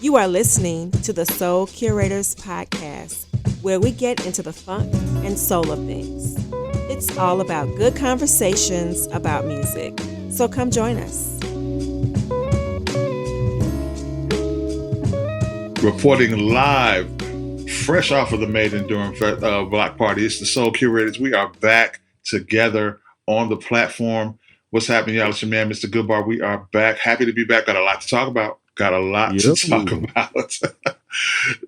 You are listening to the Soul Curators podcast, where we get into the funk and soul of things. It's all about good conversations about music. So come join us. Reporting live, fresh off of the In Durham Block Party. It's the Soul Curators. We are back together on the platform. What's happening, y'all? It's your man, Mr. Goodbar. We are back. Happy to be back. Got a lot to talk about.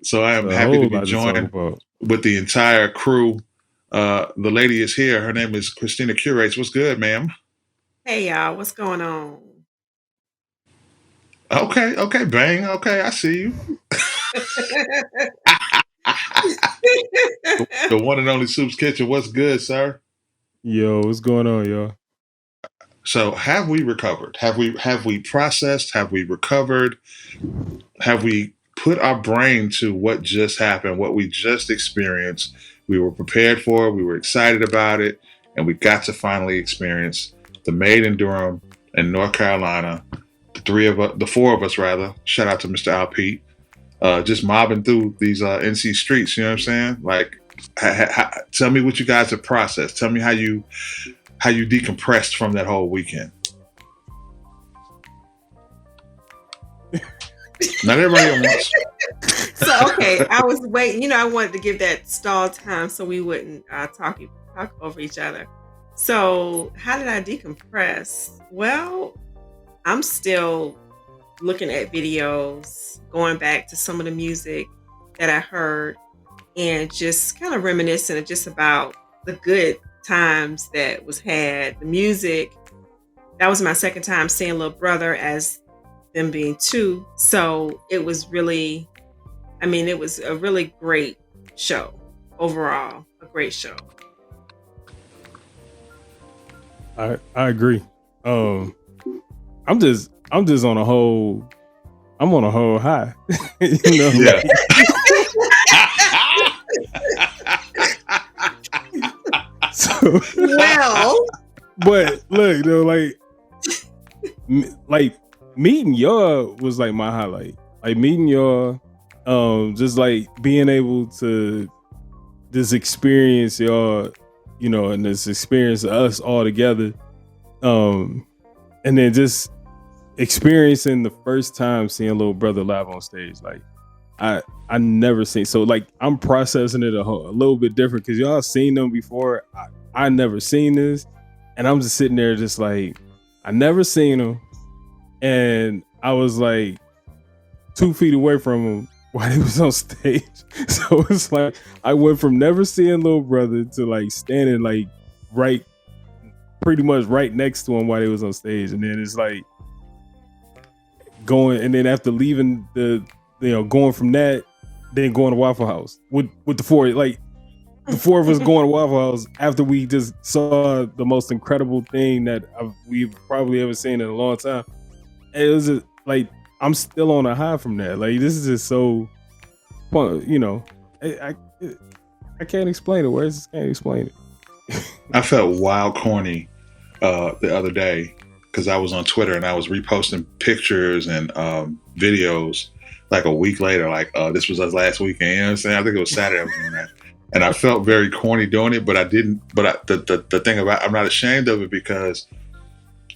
So I am happy to be joined with the entire crew. The lady is here. Her name is Christina Curates. What's good, ma'am? Hey, y'all. What's going on? Okay, bang. Okay, I see you. The one and only Soup's Kitchen. What's good, sir? Yo, what's going on, y'all? So have we recovered? Have we processed? Have we recovered? Have we put our brain to what just happened, what we just experienced? We were prepared for it. We were excited about it. And we got to finally experience the In Durham in North Carolina. The four of us, rather. Shout out to Mr. Al Pete. Just mobbing through these NC streets. You know what I'm saying? Like, tell me what you guys have processed. Tell me how you decompressed from that whole weekend. Not everybody at once. So, okay, I was waiting. I wanted to give that stall time so we wouldn't talk over each other. So, how did I decompress? Well, I'm still looking at videos, going back to some of the music that I heard, and just kind of reminiscing just about the good times that was had. The music, that was my second time seeing Little Brother as them being two. So it was really, it was a really great show overall, a great show. I agree. I'm just on a whole high. Yeah. So, well, but look, though, like meeting y'all was like my highlight. Like meeting y'all, just like being able to just experience y'all, and this experience of us all together, and then just experiencing the first time seeing Little Brother live on stage. Like I never seen, so like I'm processing it a little bit different because y'all seen them before. I never seen this, and I'm just sitting there just like I never seen them, and I was like 2 feet away from him while he was on stage. So it's like I went from never seeing Little Brother to like standing like pretty much right next to him while he was on stage, and then it's like going, and then after leaving going from that, then going to Waffle House with the four, like the four of us going to Waffle House after we just saw the most incredible thing that we've probably ever seen in a long time. And it was just, like I'm still on a high from that. Like this is just so fun, I can't explain it. Words just can't explain it. I felt wild corny the other day because I was on Twitter and I was reposting pictures and videos like a week later, like this was us last weekend. You know what I'm saying? I think it was Saturday I was doing that. And I felt very corny doing it, but I didn't. But the thing about I'm not ashamed of it because,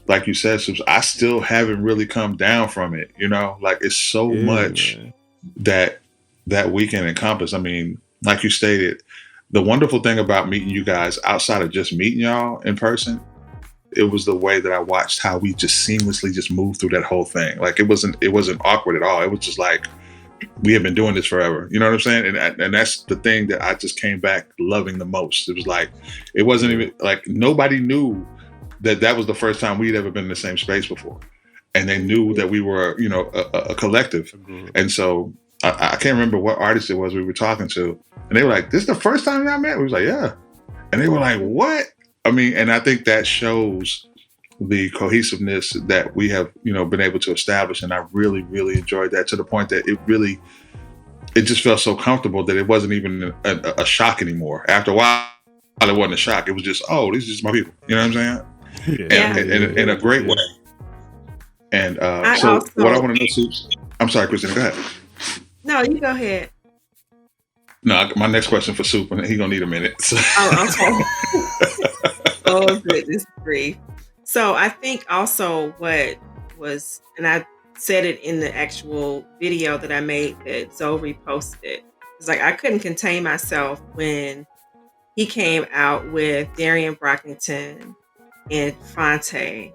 like you said, I still haven't really come down from it. Like it's so much, man, that weekend encompassed. Like you stated, the wonderful thing about meeting you guys outside of just meeting y'all in person, it was the way that I watched how we just seamlessly just moved through that whole thing. Like it wasn't awkward at all. It was just like we have been doing this forever. You know what I'm saying? And that's the thing that I just came back loving the most. It was like it wasn't even like nobody knew that was the first time we'd ever been in the same space before, and they knew that we were a collective. Mm-hmm. And so I can't remember what artist it was we were talking to, and they were like, "This is the first time y'all met?" We was like, "Yeah," and they were like, "What?" And I think that shows the cohesiveness that we have, been able to establish. And I really, really enjoyed that to the point that it just felt so comfortable that it wasn't even a shock anymore. After a while, it wasn't a shock. It was just, oh, these are just my people. You know what I'm saying? Yeah. In a great way. And what I want to know, Soups, I'm sorry, Christina, go ahead. No, you go ahead. No, my next question for Soup, and he gonna need a minute. So. Oh, okay. Oh, goodness grief. So I think also what was, and I said it in the actual video that I made that Zoe reposted. It's like I couldn't contain myself when he came out with Darian Brockington and Fonte.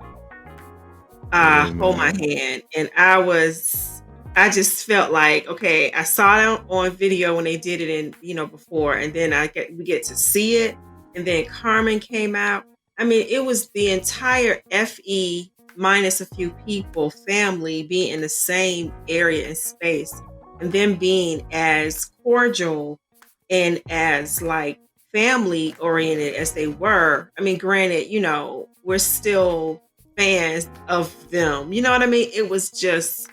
Hold my hand. And I just felt like, okay, I saw them on video when they did it before, and then we get to see it. And then Carmen came out. I mean, it was the entire FE minus a few people, family being in the same area and space, and them being as cordial and as like family oriented as they were. I mean, granted, we're still fans of them. You know what I mean? It was just,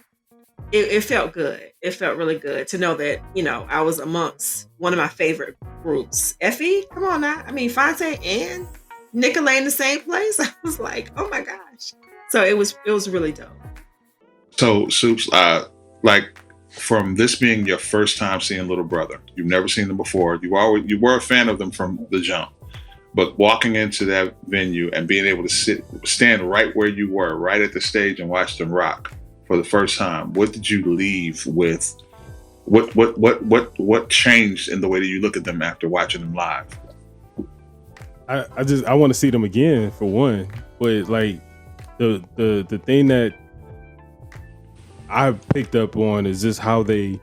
it felt good. It felt really good to know that, I was amongst one of my favorite groups. Effie, come on now. I mean, Fonte and Nicolay in the same place. I was like, oh my gosh. So it was really dope. So, Soups, like from this being your first time seeing Little Brother, you've never seen them before. You were a fan of them from the jump. But walking into that venue and being able to stand right where you were, right at the stage, and watch them rock for the first time, what did you leave with? What changed in the way that you look at them after watching them live? I want to see them again for one, but like the thing that I picked up on is just how they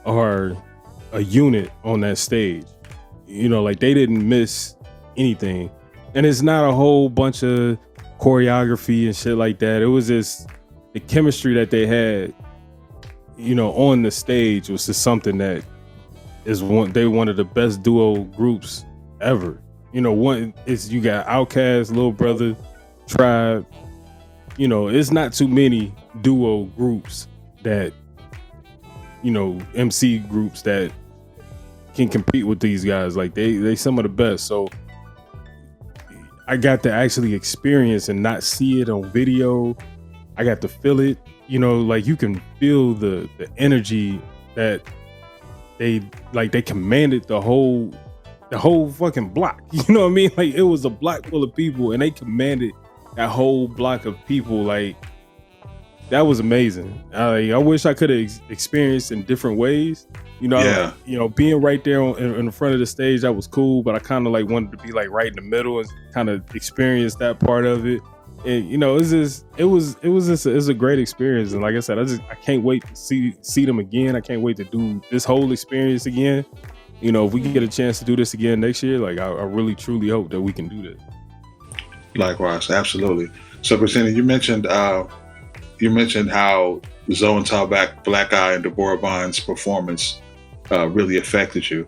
are a unit on that stage. Like they didn't miss anything, and it's not a whole bunch of choreography and shit like that. It was just the chemistry that they had, on the stage was just something that is one of the best duo groups ever. One is you got Outkast, Little Brother, Tribe. It's not too many duo groups that MC groups that can compete with these guys. Like they some of the best. So I got to actually experience and not see it on video. I got to feel it, like you can feel the energy that they commanded the whole fucking block. You know what I mean? Like it was a block full of people and they commanded that whole block of people. Like that was amazing. I wish I could have experienced in different ways. Being right there in the front of the stage, that was cool, but I kind of like wanted to be like right in the middle and kind of experience that part of it. And it was a great experience. And like I said, I can't wait to see them again. I can't wait to do this whole experience again. If we can get a chance to do this again next year, like I really truly hope that we can do this. Likewise, absolutely. So, Christina, you mentioned how Zoe and Talbot, Black Eye, and Deborah Bond's performance really affected you.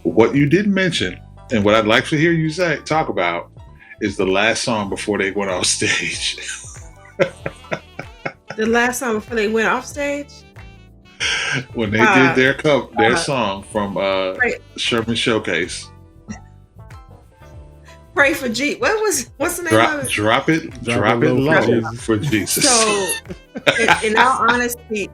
What you didn't mention, and what I'd like to hear you talk about, is the last song before they went off stage. The last song before they went off stage? When they did their song from Sherman Showcase. Pray for G. What's the name of it? Drop it low for Jesus. So, in all honesty,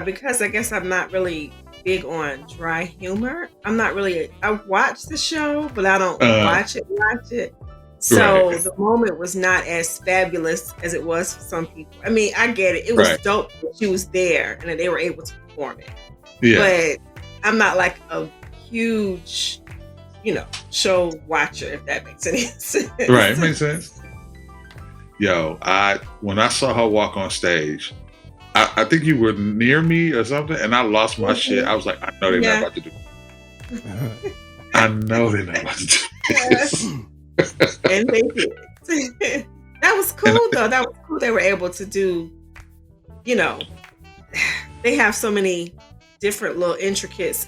because I guess I'm not really big on dry humor. I watch the show, but I don't watch it. So the moment was not as fabulous as it was for some people. I mean, I get it. It was dope that she was there and that they were able to perform it. Yeah. But I'm not like a huge, show watcher, if that makes any sense. Right, it makes sense. Yo, when I saw her walk on stage, I think you were near me or something, and I lost my shit. I was like, I know they're not about to do it. I know they're not about to do this. And they did. That was cool, though. That was cool. They were able to do, they have so many different little intricacies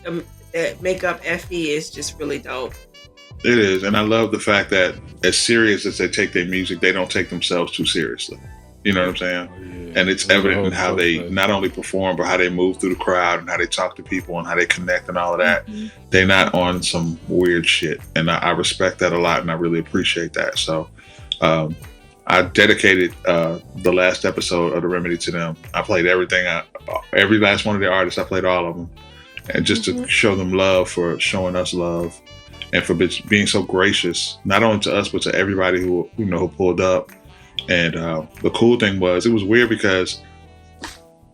that make up FE is just really dope. It is, and I love the fact that as serious as they take their music, they don't take themselves too seriously. You know what I'm saying? Oh, yeah. And it's evident in how they not only perform, but how they move through the crowd and how they talk to people and how they connect and all of that. Mm-hmm. They're not on some weird shit. And I respect that a lot, and I really appreciate that. So I dedicated the last episode of The Remedy to them. I played everything every last one of the artists. I played all of them, and just to show them love for showing us love, and for being so gracious, not only to us but to everybody who who pulled up. And the cool thing was, it was weird because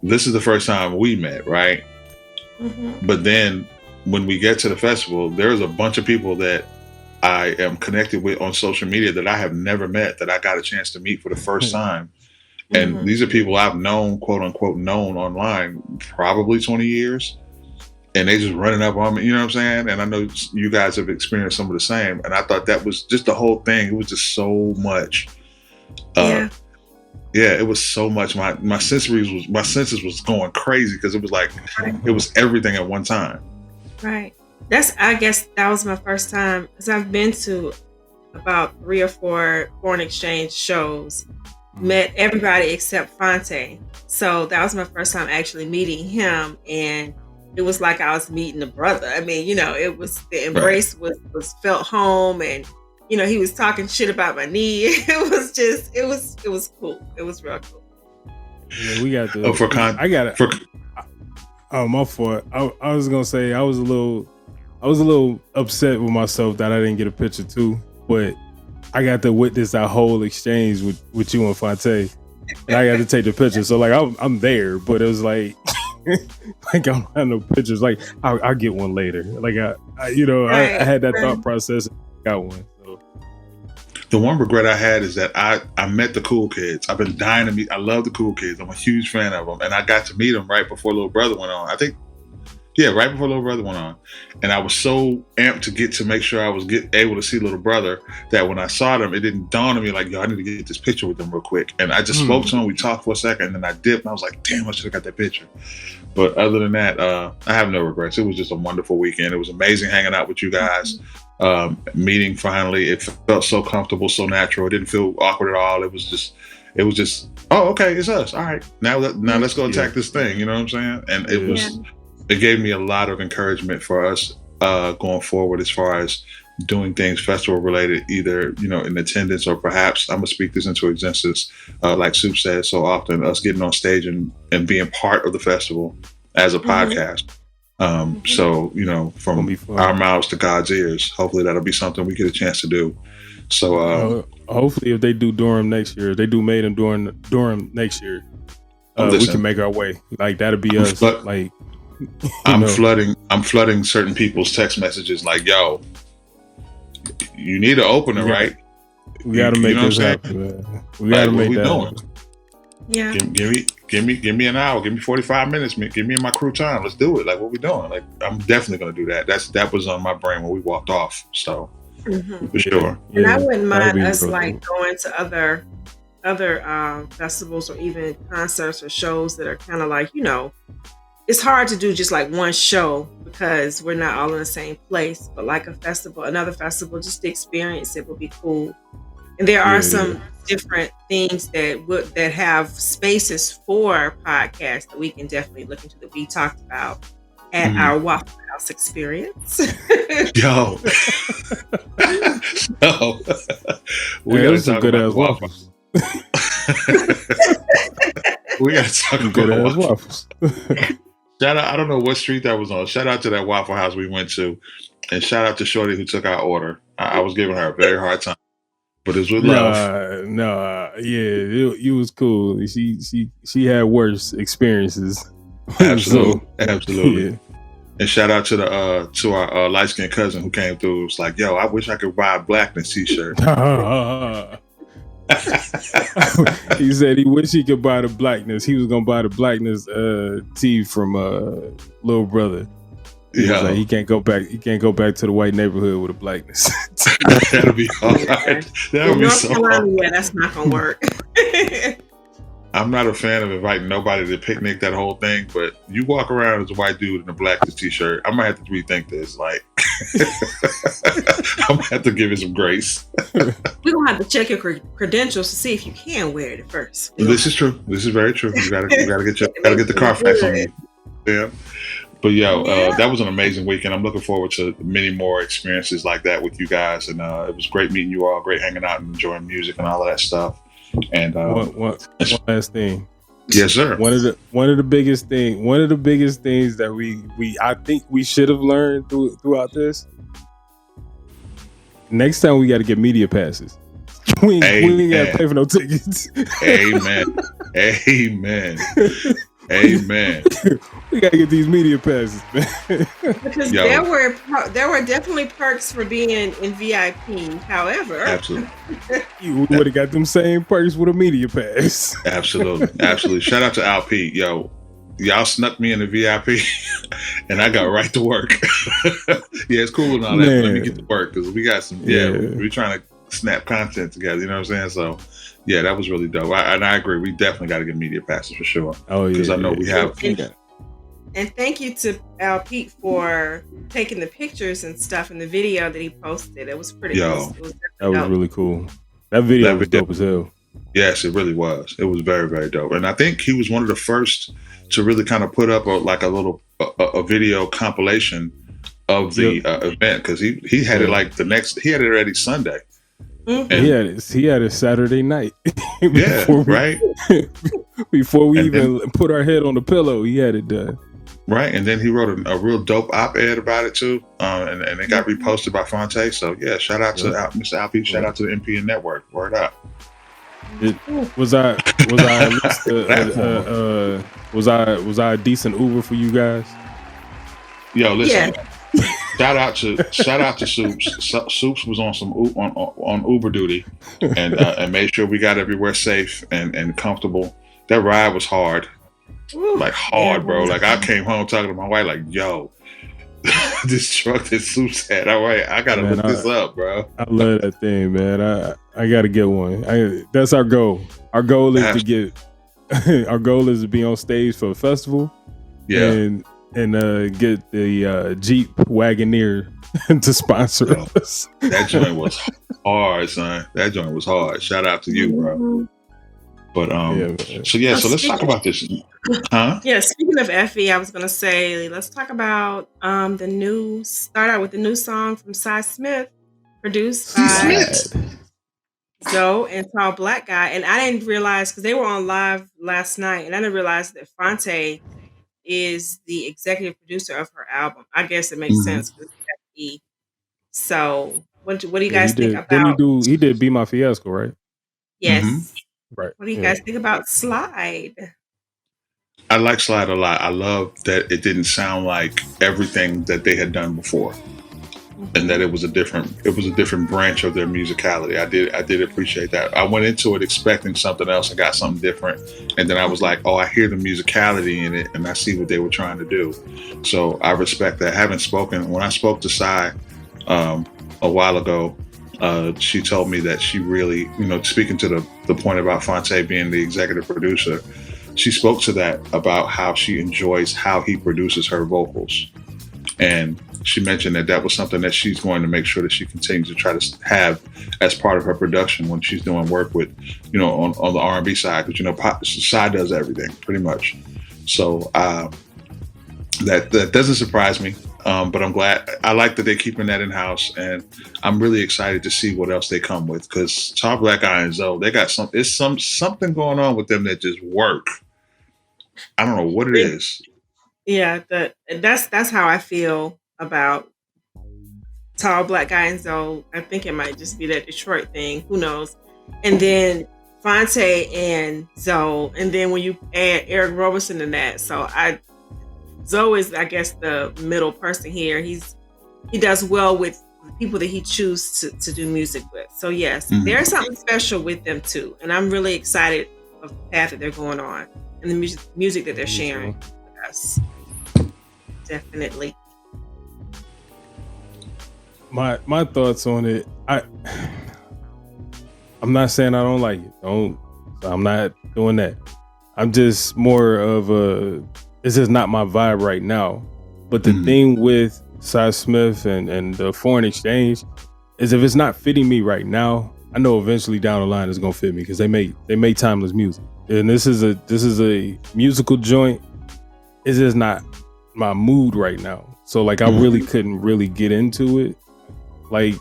this is the first time we met, right? But then when we get to the festival, there's a bunch of people that I am connected with on social media that I have never met, that I got a chance to meet for the first time. And these are people I've known, quote unquote, known online probably 20 years. And they just running up on me, you know what I'm saying? And I know you guys have experienced some of the same. And I thought that was just the whole thing. It was just so much. It was so much. My senses was going crazy because it was like, it was everything at one time. Right. I guess that was my first time, because I've been to about 3 or 4 foreign exchange shows, met everybody except Fonte. So that was my first time actually meeting him, and it was like I was meeting a brother. I mean, it was, the embrace was felt home, and he was talking shit about my knee. It was cool. It was real cool. Yeah, we got the. I got it. Oh, my fault. I was gonna say I was a little upset with myself that I didn't get a picture too, but I got to witness that whole exchange with you and Fonte, and I got to take the picture. So like I'm there, but it was like I don't have no pictures. Like I'll get one later. Like I had that thought process. And got one. So. The one regret I had is that I met the Cool Kids. I've been dying to meet. I love the Cool Kids. I'm a huge fan of them, and I got to meet them right before Little Brother went on. I think. Yeah, right before Little Brother went on. And I was so amped to get to make sure I was able to see Little Brother that when I saw them, it didn't dawn on me like, yo, I need to get this picture with them real quick. And I just spoke to him. We talked for a second, and then I dipped, and I was like, damn, I should have got that picture. But other than that, I have no regrets. It was just a wonderful weekend. It was amazing hanging out with you guys. Meeting finally. It felt so comfortable, so natural. It didn't feel awkward at all. It was just, oh, okay, it's us. All right. Now let's go attack this thing. You know what I'm saying? And it was... It gave me a lot of encouragement for us going forward as far as doing things festival related, either, in attendance or perhaps, I'm going to speak this into existence, like Soup says so often, us getting on stage and being part of the festival as a podcast. So, from our mouths to God's ears, hopefully that'll be something we get a chance to do. So hopefully if they do Durham next year, if they do Made in Durham next year, we can make our way. Like that'll be us. I'm flooding certain people's text messages like, yo, you need to open it, right? We gotta make this happen, man. We gotta make that happen. Yeah. Give me an hour, give me 45 minutes, give me and my crew time. Let's do it. Like, what we doing? Like, I'm definitely gonna do that. That was on my brain when we walked off. So for sure. And I wouldn't mind us like going to other festivals or even concerts or shows that are kind of like, it's hard to do just like one show because we're not all in the same place, but like another festival, just to experience it would be cool. And there are some different things that have spaces for podcasts that we can definitely look into that we talked about at our Waffle House experience. Yo. No. We got some good ass waffles. We got to talk good ass waffles. Shout out, I don't know what street that was on. Shout out to that Waffle House we went to. And shout out to Shorty who took our order. I was giving her a very hard time. But it's with love. You was cool. She had worse experiences. Absolutely. Yeah. And shout out to our light skinned cousin who came through. It was like, yo, I wish I could buy a Blackness t-shirt. He said he wish he could buy the Blackness. He was gonna buy the Blackness tee from Little Brother. Like, he can't go back. He can't go back to the white neighborhood with a Blackness. That'll be hard. That'll be so hard. Yeah, that's not gonna work. I'm not a fan of inviting nobody to picnic, that whole thing, but you walk around as a white dude in a Blackness t-shirt, I might have to rethink this. Like, I'm gonna have to give it some grace. We're gonna have to check your credentials to see if you can wear it at first. This is true. This is very true. You gotta get the Carfax on you. Yeah. But that was an amazing weekend. I'm looking forward to many more experiences like that with you guys, and it was great meeting you all. Great hanging out and enjoying music and all of that stuff. And one last thing, Yes, sir. One of the biggest things that I think we should have learned throughout this. Next time we got to get media passes. We ain't got to pay for no tickets. Amen. Amen. Amen. We got to get these media passes, man. Because there were definitely perks for being in VIP. However, absolutely, you would have got them same perks with a media pass. Absolutely. Shout out to Al Pete, yo. Y'all snuck me in the VIP, and I got right to work. Yeah, it's cool and all that. Let me get to work because we got some. Yeah, we're trying to snap content together. You know what I'm saying? So, yeah, that was really dope. I agree. We definitely got to get media passes for sure. Oh yeah, because I know we have. And thank you to Al Pete for taking the pictures and stuff in the video that he posted. It was pretty cool. That was really cool. That video was dope as hell. Yes, it really was. It was very, very dope. And I think he was one of the first to really kind of put up a video compilation of the event, because he had it like he had it already Sunday. Mm-hmm. He had it Saturday night. Right. Before we put our head on the pillow, he had it done. Right, and then he wrote a real dope op-ed about it too, and it got reposted by Fonte. So yeah, shout out to Mr. Al Pete. Shout out to the MPN Network. Word up. Was I a decent Uber for you guys? Yo, listen. Yeah. Shout out to Soups. Soups was on Uber duty, and made sure we got everywhere safe and comfortable. That ride was hard. Like hard, bro. Like I came home talking to my wife, like, yo, this truck that Soups had. All right, I gotta look this up, bro. I love that thing, man. I gotta get one. That's our goal. Our goal is to be on stage for a festival. Yeah. And get the Jeep Wagoneer to sponsor us. That joint was hard, son. That joint was hard. Shout out to you, bro. But so let's talk about this. Huh? Yeah, speaking of Effie, I was gonna say let's talk about start out with the new song from Cy Smith, produced by Zoe and Tall Black Guy. And I didn't realize, because they were on live last night, and I didn't realize that Fonte is the executive producer of her album. I guess it makes sense with Effie. So what do you guys think about? He did Be My Fiasco, right? Yes. Mm-hmm. Right. What do you guys think about Slide? I like Slide a lot. I love that it didn't sound like everything that they had done before, and that it was a different branch of their musicality. I did appreciate that. I went into it expecting something else and got something different, and then I was like, oh, I hear the musicality in it, and I see what they were trying to do. So I respect that. When I spoke to Cy a while ago, she told me that she really, speaking to the point about Fonte being the executive producer, she spoke to that about how she enjoys how he produces her vocals. And she mentioned that was something that she's going to make sure that she continues to try to have as part of her production when she's doing work with, on the R&B side, because, Cy does everything pretty much. So that doesn't surprise me. But I'm glad. I like that they're keeping that in house, and I'm really excited to see what else they come with. Because Tall Black Guy and Zoe, they got something going on with them that just work. I don't know what it is. Yeah, that's how I feel about Tall Black Guy and Zoe. I think it might just be that Detroit thing. Who knows? And then Fonte and Zoe, and then when you add Eric Roberson in that, Zoe is, I guess, the middle person here. He does well with the people that he chooses to do music with. So yes, there's something special with them too, and I'm really excited of the path that they're going on and the music that they're sharing with us. Definitely. My thoughts on it. I'm not saying I don't like it. I'm not doing that. I'm just more of this is not my vibe right now. But the thing with Cy Smith and the foreign exchange is, if it's not fitting me right now, I know eventually down the line it's gonna fit me, because they make timeless music. And this is a musical joint. It's just not my mood right now. So like I really couldn't really get into it. Like,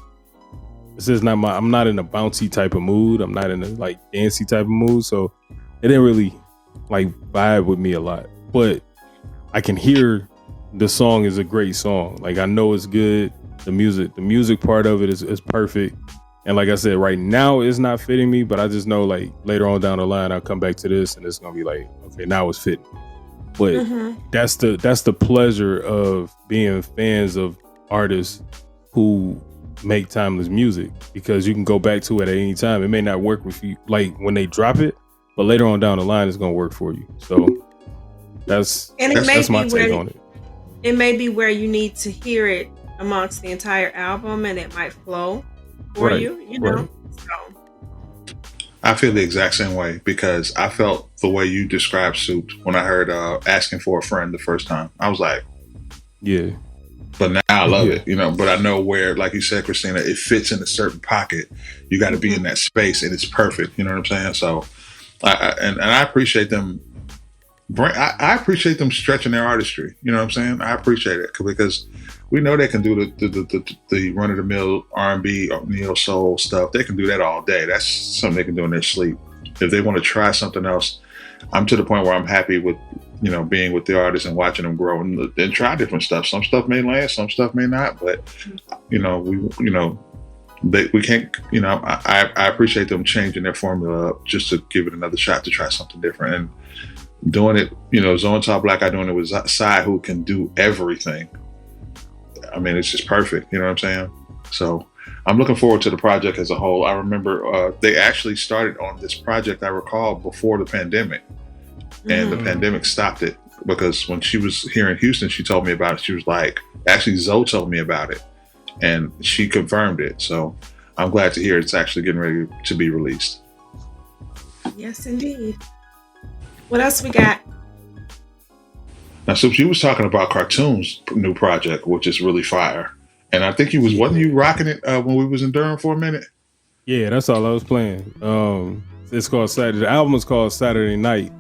this is not I'm not in a bouncy type of mood. I'm not in a like dancey type of mood. So it didn't really like vibe with me a lot, but I can hear the song is a great song. Like I know it's good. The music part of it is perfect. And like I said, right now it's not fitting me, but I just know like later on down the line I'll come back to this and it's gonna be like, okay, now it's fitting. But that's the pleasure of being fans of artists who make timeless music, because you can go back to it at any time. It may not work with you like when they drop it, but later on down the line it's gonna work for you. So that's my take on it. It may be where you need to hear it amongst the entire album and it might flow for you know. Right. So I feel the exact same way, because I felt the way you described Soup when I heard Asking for a Friend the first time. I was like, yeah. But now I love it, you know. But I know where, like you said, Christina, it fits in a certain pocket. You got to be in that space, and it's perfect. You know what I'm saying? So, I appreciate them. I appreciate them stretching their artistry. You know what I'm saying? I appreciate it because we know they can do the run of the mill R&B or neo soul stuff. They can do that all day. That's something they can do in their sleep. If they want to try something else, I'm to the point where I'm happy with, you know, being with the artists and watching them grow and try different stuff. Some stuff may land, some stuff may not, but we can't, you know, I appreciate them changing their formula up just to give it another shot to try something different. And doing it, you know, Zoe Tall Black Eye doing it with Sai, who can do everything. I mean, it's just perfect. You know what I'm saying? So I'm looking forward to the project as a whole. I remember they actually started on this project, I recall, before the pandemic. And the pandemic stopped it, because when she was here in Houston, she told me about it. She was like, actually, Zoe told me about it, and she confirmed it. So I'm glad to hear it's actually getting ready to be released. Yes, indeed. What else we got? Now, so she was talking about Cartoon's new project, which is really fire. And I think wasn't you rocking it when we was in Durham for a minute? Yeah, that's all I was playing. It's called Saturday. The album is called Saturday Night,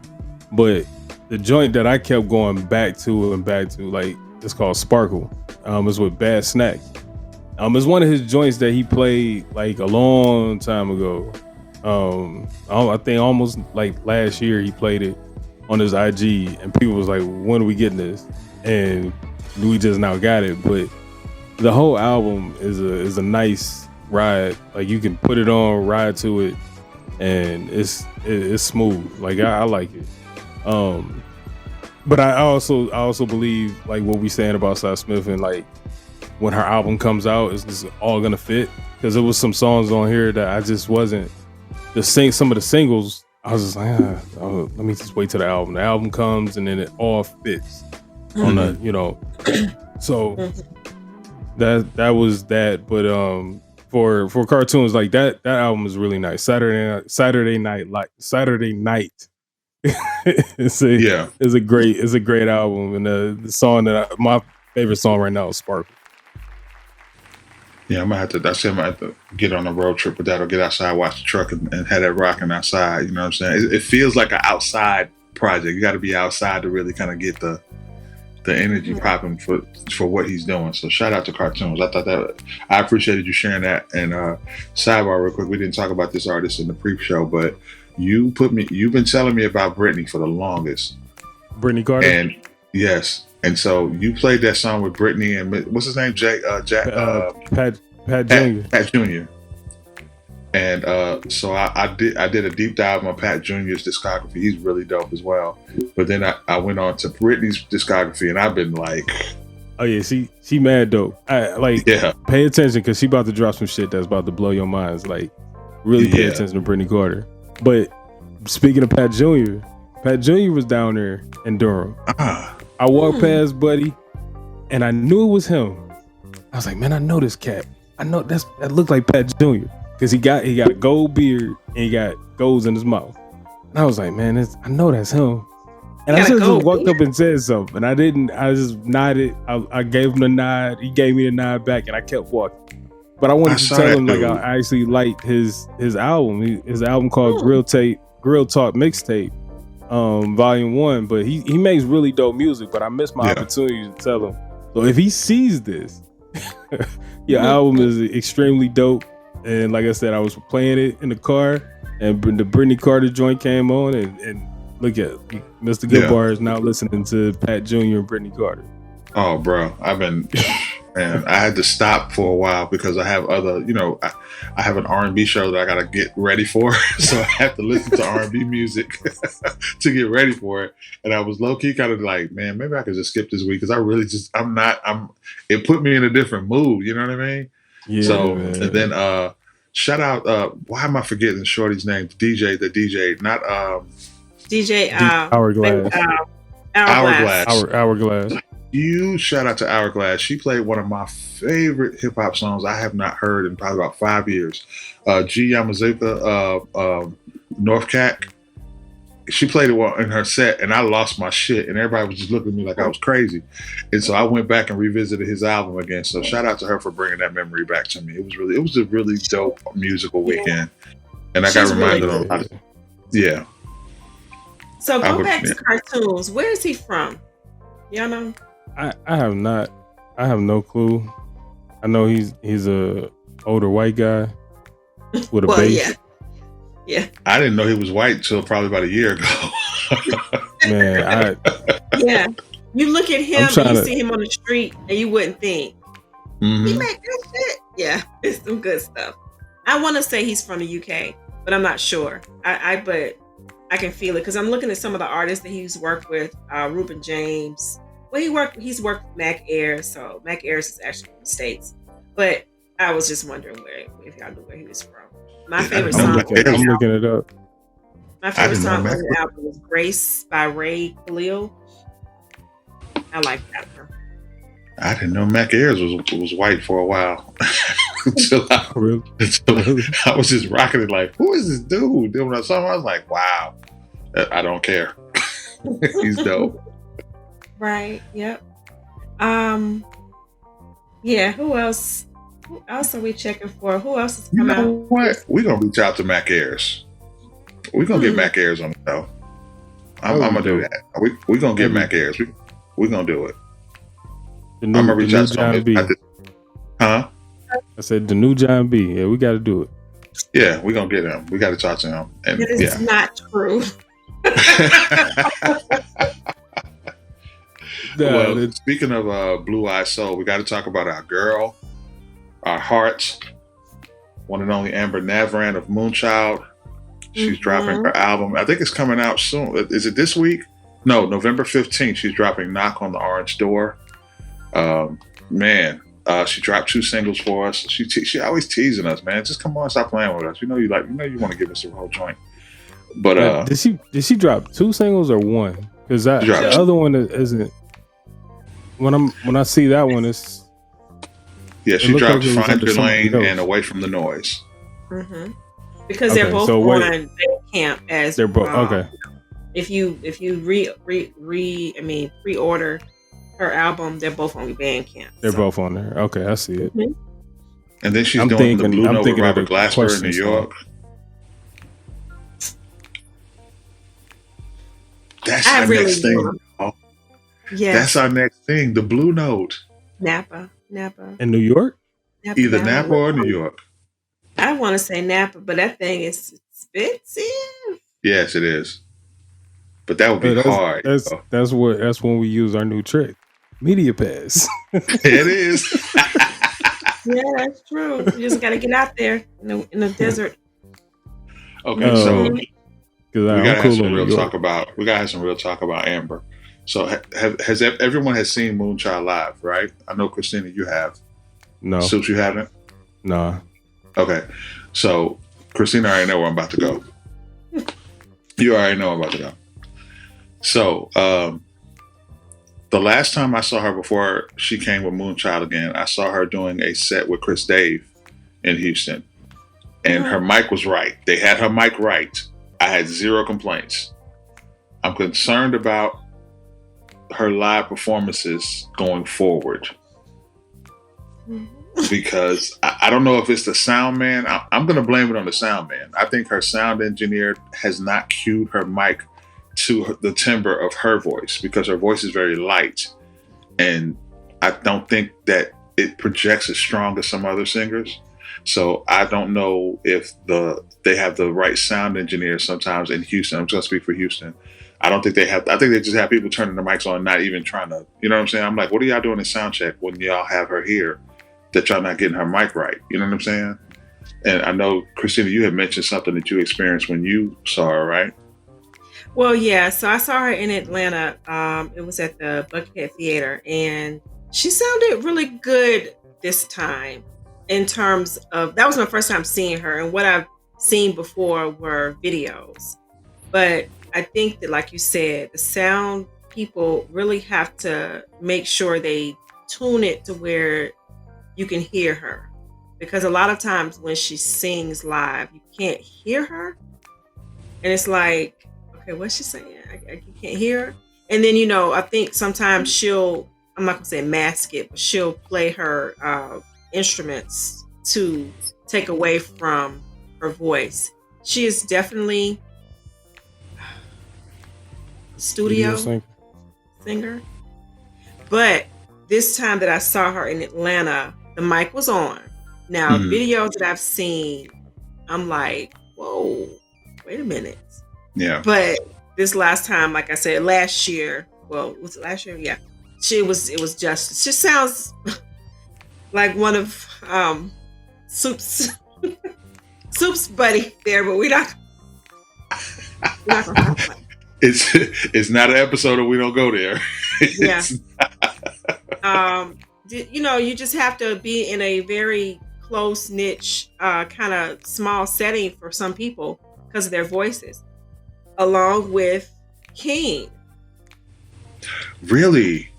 but the joint that I kept going back to, like, it's called Sparkle. It's with Bad Snack. It's one of his joints that he played like a long time ago. I think almost like last year he played it on his IG, and people was like, when are we getting this? And we just now got it. But the whole album is a nice ride. Like, you can put it on, ride to it, and it's smooth. Like, I like it. But I also believe, like what we saying about Sy Smith, and like when her album comes out, it's just all gonna fit, because there was some songs on here that I just wasn't some of the singles. I was just like, let me just wait till the album. The album comes and then it all fits on the, you know. So that was that. But for cartoons, like that album is really nice. Saturday Night. It's a great album, and the song my favorite song right now is Sparkle. Yeah, I might have to get on a road trip with that, or get outside, watch the truck, and have that rocking outside. You know what I'm saying? It feels like an outside project. You got to be outside to really kind of get the energy popping for what he's doing. So shout out to Cartoons. I appreciated you sharing that. And sidebar real quick, we didn't talk about this artist in the pre-show, but you've been telling me about Brittany for the longest. Brittany Carter? And yes. And so you played that song with Brittany and what's his name? Pat Jr. Pat Jr. And so I did a deep dive on Pat Jr.'s discography. He's really dope as well. But then I went on to Brittany's discography, and I've been like, oh yeah, she mad dope. Pay attention, because she about to drop some shit that's about to blow your minds. Like, really pay attention to Brittany Carter. But speaking of Pat Jr. was down there in Durham. I walked past Buddy, and I knew it was him. I was like, man, I know this cat. I know that looked like Pat Jr. because he got a gold beard and he got golds in his mouth. And I was like, man, I know that's him. And I just walked up and said something, and I didn't. I just nodded. I gave him the nod. He gave me the nod back, and I kept walking. But I wanted to tell him, like, I actually liked his album. His album called Grill Talk Mixtape. Volume 1, but he makes really dope music, but I missed my opportunity to tell him. So if he sees this, your album is extremely dope. And like I said, I was playing it in the car, and the Brittany Carter joint came on, and Look at Mr. Goodbar is now listening to Pat Jr. and Brittany Carter. Oh, bro, man, I had to stop for a while because I have other, I have an R&B show that I got to get ready for. So I have to listen to R&B music to get ready for it. And I was low key kind of like, man, maybe I could just skip this week because I really it put me in a different mood. You know what I mean? Yeah, so, man. and then, shout out, why am I forgetting Shorty's name? The DJ, not, DJ, Hourglass. Hourglass. Huge shout out to Hourglass. She played one of my favorite hip hop songs I have not heard in probably about 5 years. G Yamazuka, North Cat. She played it in her set, and I lost my shit, and everybody was just looking at me like I was crazy. And so I went back and revisited his album again. So shout out to her for bringing that memory back to me. It was a really dope musical weekend, and I got reminded of a lot. Yeah. So go back to cartoons. Where is he from? Y'all know? I have not. I have no clue. I know he's a older white guy with a bass. Yeah. I didn't know he was white until probably about a year ago. Man, yeah. You look at him and you see him on the street and you wouldn't think. Mm-hmm. He make good shit. Yeah, it's some good stuff. I want to say he's from the UK, but I'm not sure. But I can feel it because I'm looking at some of the artists that he's worked with. Reuben James. Well, he's worked with Mac Ayres, so Mac Ayres is actually from the States. But I was just wondering if y'all knew where he was from. My favorite song. I'm looking it up. My favorite song on the album was "Grace" by Ray Khalil. I like that one. I didn't know Mac Ayres was white for a while. until I was just rocking it like, who is this dude? Then when I saw him, I was like, wow, I don't care. He's dope. Right. Yep. Yeah. Who else? Who else are we checking for? Who else is coming out? What? We're gonna reach out to Mac Ayres. We're gonna get Mac Ayres on the show. I'm gonna do that. We're gonna get Mac Ayres. We're gonna do it. I'm gonna reach out to him. Huh? I said the new John B. Yeah, we got to do it. Yeah, we're gonna get him. We got to talk to him. And it is not true. Well, speaking of Blue Eye Soul, we got to talk about our girl, our hearts, one and only Amber Navran of Moonchild. She's dropping her album. I think it's coming out soon. Is it this week? No, November 15th. She's dropping Knock on the Orange Door. She dropped 2 singles for us. She always teasing us, man. Just come on, stop playing with us. You want to give us a whole joint. But did she drop 2 singles or 1? Because the other one isn't. When I see that one, it's she dropped Find Your Lane and Away from the Noise. Mm-hmm. Because they're both on Bandcamp as they're both okay. If you pre-order her album, they're both on Bandcamp. They're both on there. Okay, I see it. Mm-hmm. And then she's doing the Blue Note with Robert Glasper in New York. That's our next thing. Yeah, that's our next thing. The Blue Note. Napa. In New York? Either Napa or New York. I want to say Napa, but that thing is expensive. Yes, it is. But that would be hard. That's when we use our new trick, Media Pass. It is. Yeah, that's true. You just got to get out there in the desert. Okay, so we gotta have some real talk about. We gotta have some real talk about Amber. So has everyone has seen Moonchild live, right? I know Christina, you have. No. Suits, you haven't? No. Okay, so Christina already know where I'm about to go. You already know I'm about to go. So the last time I saw her before she came with Moonchild again, I saw her doing a set with Chris Dave in Houston, and her mic was right. They had her mic right. I had 0 complaints. I'm concerned about her live performances going forward. Because I don't know if it's the sound man. I'm going to blame it on the sound man. I think her sound engineer has not cued her mic to the timbre of her voice because her voice is very light. And I don't think that it projects as strong as some other singers. So I don't know if they have the right sound engineer sometimes in Houston. I'm just going to speak for Houston I don't think they have. I think they just have people turning the mics on, not even trying to. You know what I'm saying? I'm like, what are y'all doing in sound check when y'all have her here? That y'all not getting her mic right. You know what I'm saying? And I know, Christina, you had mentioned something that you experienced when you saw her, right? Well, yeah. So I saw her in Atlanta. It was at the Buckhead Theater, and she sounded really good this time. In terms of, that was my first time seeing her, and what I've seen before were videos. But I think that, like you said, the sound people really have to make sure they tune it to where you can hear her, because a lot of times when she sings live, you can't hear her, and it's like, okay, what's she saying? You can't hear her. And then, I think sometimes I'm not gonna say mask it, but she'll play her instruments to take away from her voice. She is definitely a studio singer. But this time that I saw her in Atlanta, the mic was on. Now, videos that I've seen, I'm like, whoa, wait a minute. Yeah. But this last time, like I said, last year, was it last year? Yeah. It was just, she sounds like one of Soup's buddy there, but we're not gonna talk about it. It's not an episode of We Don't Go There. Yeah. You just have to be in a very close niche, kind of small setting for some people because of their voices, along with King. Really?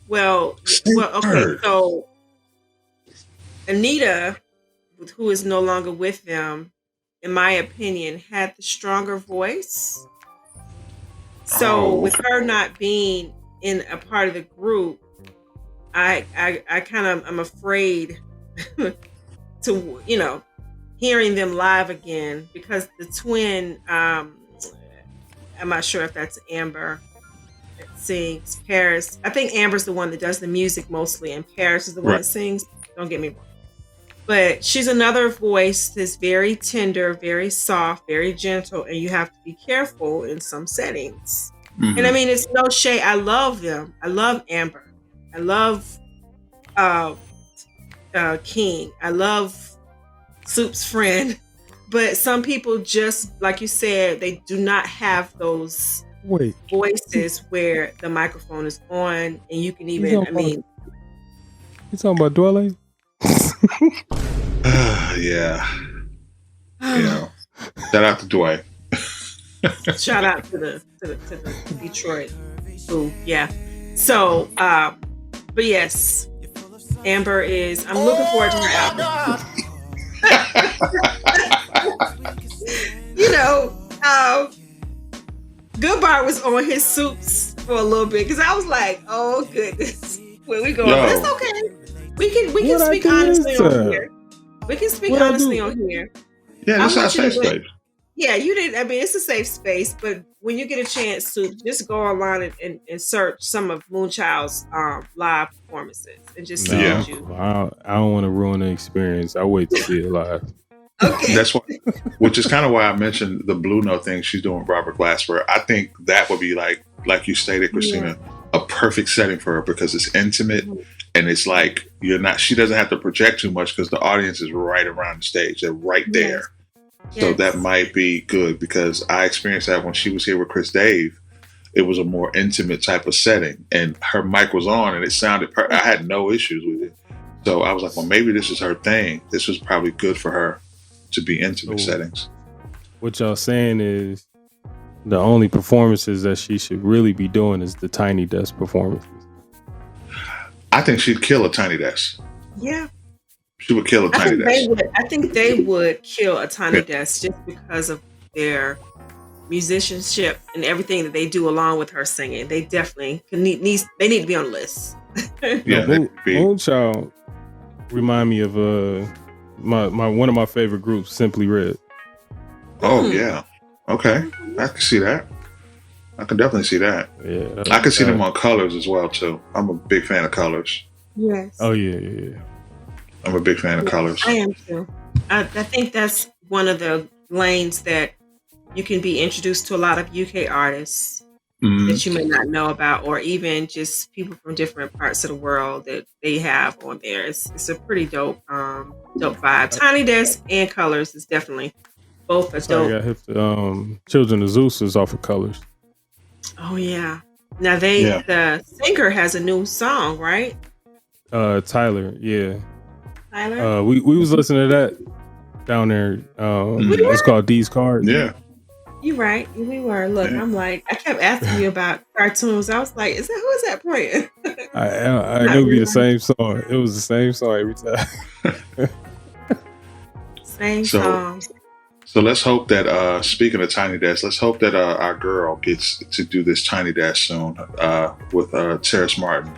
Well, okay. So Anita, who is no longer with them, in my opinion, had the stronger voice. So with her not being in a part of the group, I kind of am afraid to hearing them live again, because the twin, I'm not sure if that's Amber that sings. Paris, I think Amber's the one that does the music mostly, and Paris is the one that sings. Don't get me wrong. But she's another voice that's very tender, very soft, very gentle, and you have to be careful in some settings. Mm-hmm. And I mean, it's no shade. I love them. I love Amber. I love King. I love Soup's friend. But some people just, like you said, they do not have those voices where the microphone is on, and you can even, You talking about Dwelle? Yeah. Shout out to Dwight. Shout out to the Detroit. Ooh, yeah. So, but yes, Amber is. I'm looking forward to her album. Goodbar was on his Soups for a little bit, because I was like, oh goodness, where we going? That's okay. We can speak honestly on here. We can speak honestly on here. Yeah, that's our safe space. Yeah, you didn't. I mean, it's a safe space, but when you get a chance to just go online and search some of Moonchild's live performances and just see what you. I don't want to ruin the experience. I wait to see it live. Okay. That's why, which is kind of why I mentioned the Blue Note thing she's doing with Robert Glasper. I think that would be like you stated, Christina, a perfect setting for her, because it's intimate. And it's like she doesn't have to project too much, because the audience is right around the stage. They're right there. So that might be good, because I experienced that when she was here with Chris Dave. It was a more intimate type of setting, and her mic was on, and it sounded I had no issues with it. So I was like, well, maybe this is her thing. This was probably good for her to be intimate settings. What y'all saying is the only performances that she should really be doing is the Tiny Desk performances. I think she'd kill a Tiny Desk. Yeah. She would kill a Tiny Desk. I think they would kill a Tiny Desk just because of their musicianship and everything that they do along with her singing. They definitely need to be on the list. Yeah, Moonchild remind me of one of my favorite groups, Simply Red. Oh yeah. Okay. I can see that. I can definitely see that. Yeah. I can see them on Colors as well too. I'm a big fan of Colors. Yes. Oh yeah. I'm a big fan of Colors. I am too. I think that's one of the lanes that you can be introduced to a lot of UK artists that you may not know about, or even just people from different parts of the world that they have on there. It's a pretty dope vibe. Tiny Desk and Colors is definitely both a So I dope. got hit the Children of Zeus is off of Colors. Oh yeah. Now the singer has a new song, right? Tyler, yeah. Tyler? We was listening to that down there. It's called These Cards. Yeah. You're right. We were. Look, Yeah. I'm like, I kept asking you about cartoons. I was like, who is that playing? I knew it'd be the same song. It was the same song every time. Same song. So let's hope that speaking of Tiny Desk, let's hope that our girl gets to do this Tiny Desk soon with Terrace Martin.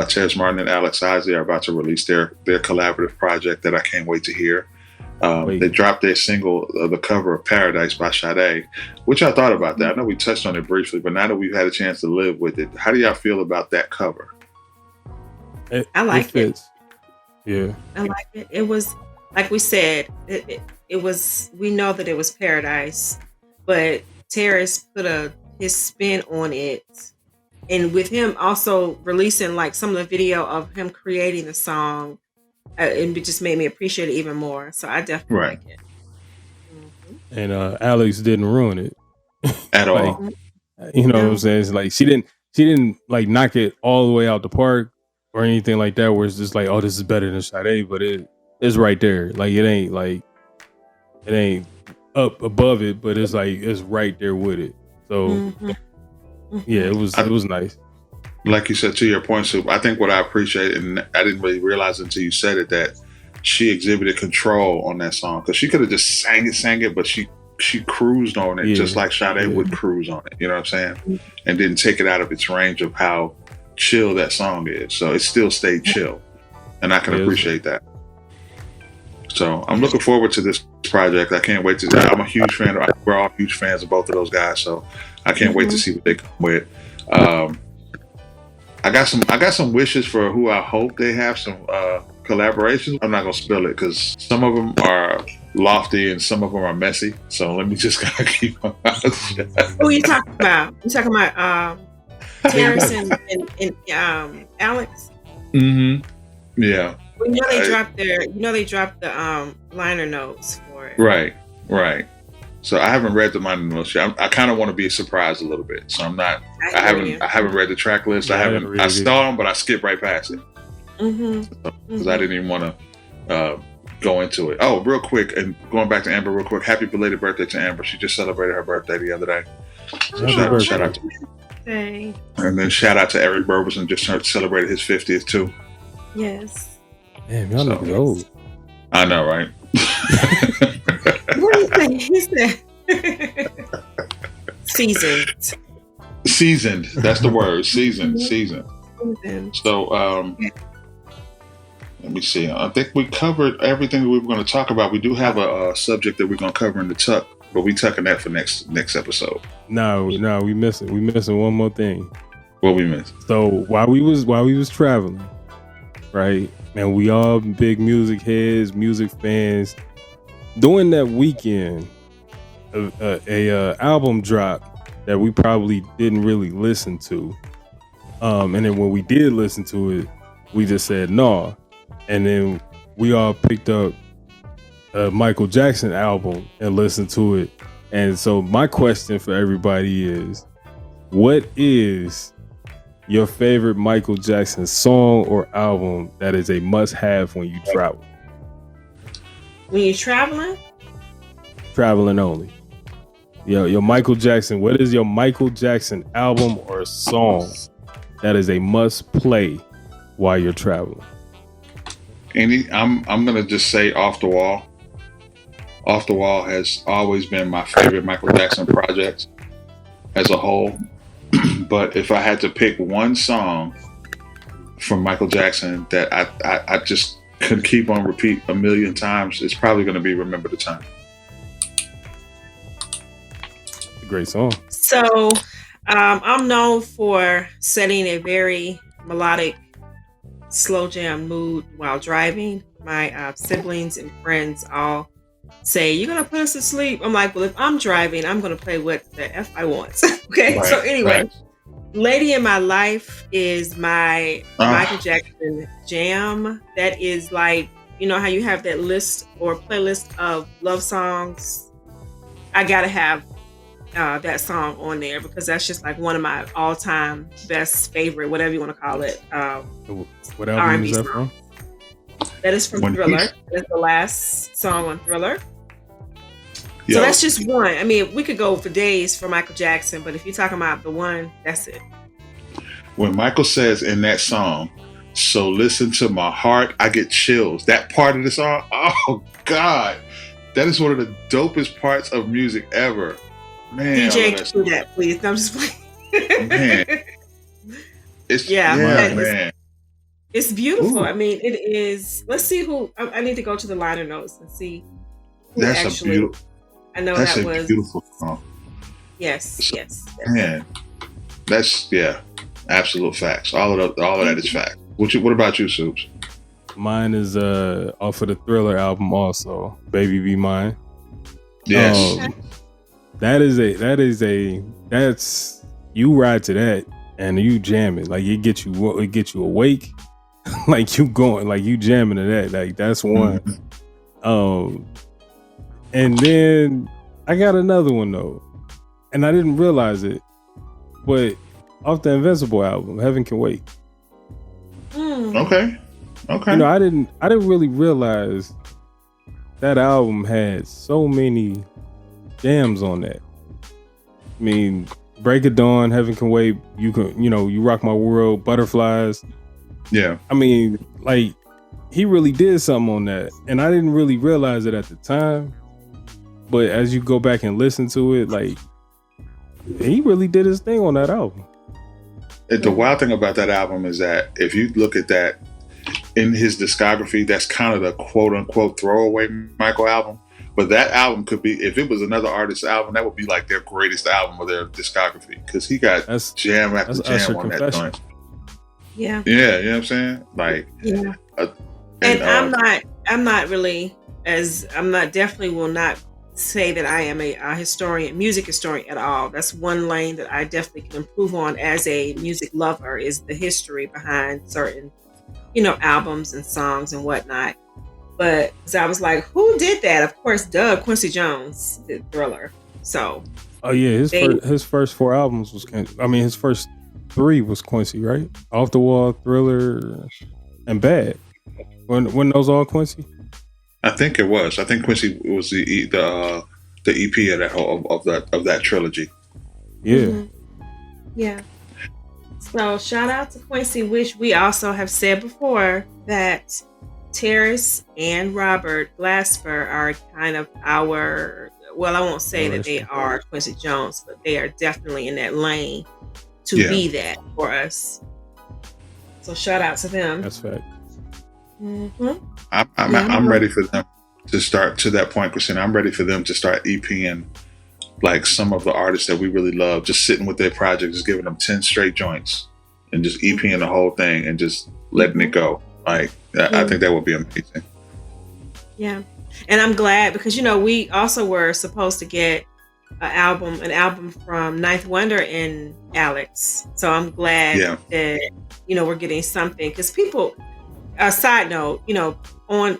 Terrace Martin and Alex Ozzie are about to release their collaborative project that I can't wait to hear. They dropped their single, the cover of Paradise by Sade, which I thought about that. I know we touched on it briefly, but now that we've had a chance to live with it, how do y'all feel about that cover? I like it. Yeah. I like it. It was, like we said, it was, we know that it was Paradise, but Terrace put his spin on it. And with him also releasing like some of the video of him creating the song, it just made me appreciate it even more. So I definitely like it. Mm-hmm. And Alex didn't ruin it at all. You know what I'm saying? It's like she didn't like knock it all the way out the park or anything like that. Where it's just like, oh, this is better than Sade, but it's right there. Like it ain't up above it, but it's like it's right there with it. So yeah, it was nice. Like you said, to your point, Soup, I think what I appreciate, and I didn't really realize until you said it, that she exhibited control on that song, because she could have just sang it, but she cruised on it just like Sade would cruise on it. You know what I'm saying? And didn't take it out of its range of how chill that song is. So it still stayed chill, and I can appreciate that. So I'm looking forward to this project. I can't wait to. I'm a huge fan. We're all huge fans of both of those guys, so I can't wait to see what they come with. I got some wishes for who I hope they have some collaborations. I'm not gonna spill it because some of them are lofty and some of them are messy. So let me just kind of keep my mouth shut. Who are you talking about? You talking about Terrace and Alex? Mm-hmm. Yeah. Well, they dropped the liner notes for it. Right. So I haven't read the liner notes yet. I kind of want to be surprised a little bit. So I'm not. I haven't read the track list. I saw them, but I skipped right past it because I didn't even want to go into it. Oh, real quick, and going back to Amber real quick. Happy belated birthday to Amber. She just celebrated her birthday the other day. So shout out to her. And then shout out to Eric Burberson, just celebrated his 50th too. Yes. Damn, y'all niggas old. I know, right? What do you think? He said seasoned. That's the word. Seasoned. So let me see. I think we covered everything that we were going to talk about. We do have a subject that we're going to cover in the tuck, but we tucking that for next episode. No, we missing. We missing one more thing. What we missed? So while we was traveling, right? And we all big music heads, music fans. During that weekend, a album drop that we probably didn't really listen to. And then when we did listen to it, we just said no. And then we all picked up a Michael Jackson album and listened to it. And so my question for everybody is, what is your favorite Michael Jackson song or album that is a must-have when you travel? When you're traveling? Traveling only. Your Michael Jackson. What is your Michael Jackson album or song that is a must play while you're traveling? I'm gonna just say Off the Wall. Off the Wall has always been my favorite Michael Jackson project as a whole. But if I had to pick one song from Michael Jackson that I just could keep on repeat a million times, it's probably going to be Remember the Time. It's a great song. So I'm known for setting a very melodic slow jam mood while driving. My siblings and friends all say, "You're gonna put us to sleep." I'm like, well, if I'm driving, I'm gonna play what the F I want. Okay. So Right. anyway, Right. Lady in My Life is my Michael Ah, Jackson jam. That is like, you know how you have that list or playlist of love songs? I gotta have that song on there because that's just like one of my all-time best favorite, whatever you want to call it, What album R&B is that song. from? That is from when Thriller. he's That's the last song on Thriller. So yo, that's just one. I mean, we could go for days for Michael Jackson, but if you're talking about the one, that's it. when Michael says in that song, "So listen to my heart," I get chills. That part of the song, oh God, that is one of the dopest parts of music ever. Man, I love DJ, that do song. that, please. No, I'm just playing. Man, it's Yeah, yeah, that Mine. is. man. It's beautiful. Ooh. I mean, it is. Let's see who. I need to go to the liner notes and see who That's a actually. beautiful. I know That's that a was. beautiful song. Yes, So, yes. man, that's absolute facts. All of that is fact. What about you, Soups? Mine is off of the Thriller album also. Baby Be Mine. Yes. Um, that's you ride to that and you jam it. Like it get you awake. Like you going, like you jamming to that. Like that's one. Mhm. And then I got another one though. And I didn't realize it. But off the Invincible album, Heaven Can Wait. Okay. Okay. You know, I didn't really realize that album had so many jams on that. I mean, Break of Dawn, Heaven Can Wait, You Rock My World, Butterflies. Yeah. I mean, like, he really did something on that. And I didn't really realize it at the time. But as you go back and listen to it, like, he really did his thing on that album. The wild thing about that album is that if you look at that in his discography, that's kind of the quote unquote throwaway Michael album. But that album could be, if it was another artist's album, that would be like their greatest album of their discography because he got That's jam after that's jam Usher on that Confession. joint. Yeah. Yeah, you know what I'm saying? Like, Yeah. uh, And and I'm not really definitely will not say that I am a historian, music historian at all. That's one lane that I definitely can improve on as a music lover is the history behind certain, albums and songs and whatnot. But so I was like, who did that? Of course, Quincy Jones did Thriller. So Oh yeah, they, his first four albums was his first three was Quincy, right? Off the Wall, Thriller, and Bad. When those all Quincy? I think it was. I think Quincy was the EP of that whole of that trilogy. Yeah. Mhm. Yeah. So shout out to Quincy, which we also have said before that Terrace and Robert Glasper are kind of our, well, I won't say that they are Quincy Jones, but they are definitely in that lane to be that for us. So shout out to them. That's fact. Mm-hmm. I'm ready for them to start, to that point, Christina. I'm ready for them to start EPing like some of the artists that we really love, just sitting with their project, just giving them 10 straight joints and just EPing the whole thing and just letting it go. Like, I think that would be amazing. Yeah. And I'm glad because, we also were supposed to get an album from Ninth Wonder and Alex. So I'm glad that, we're getting something because people, a side note, on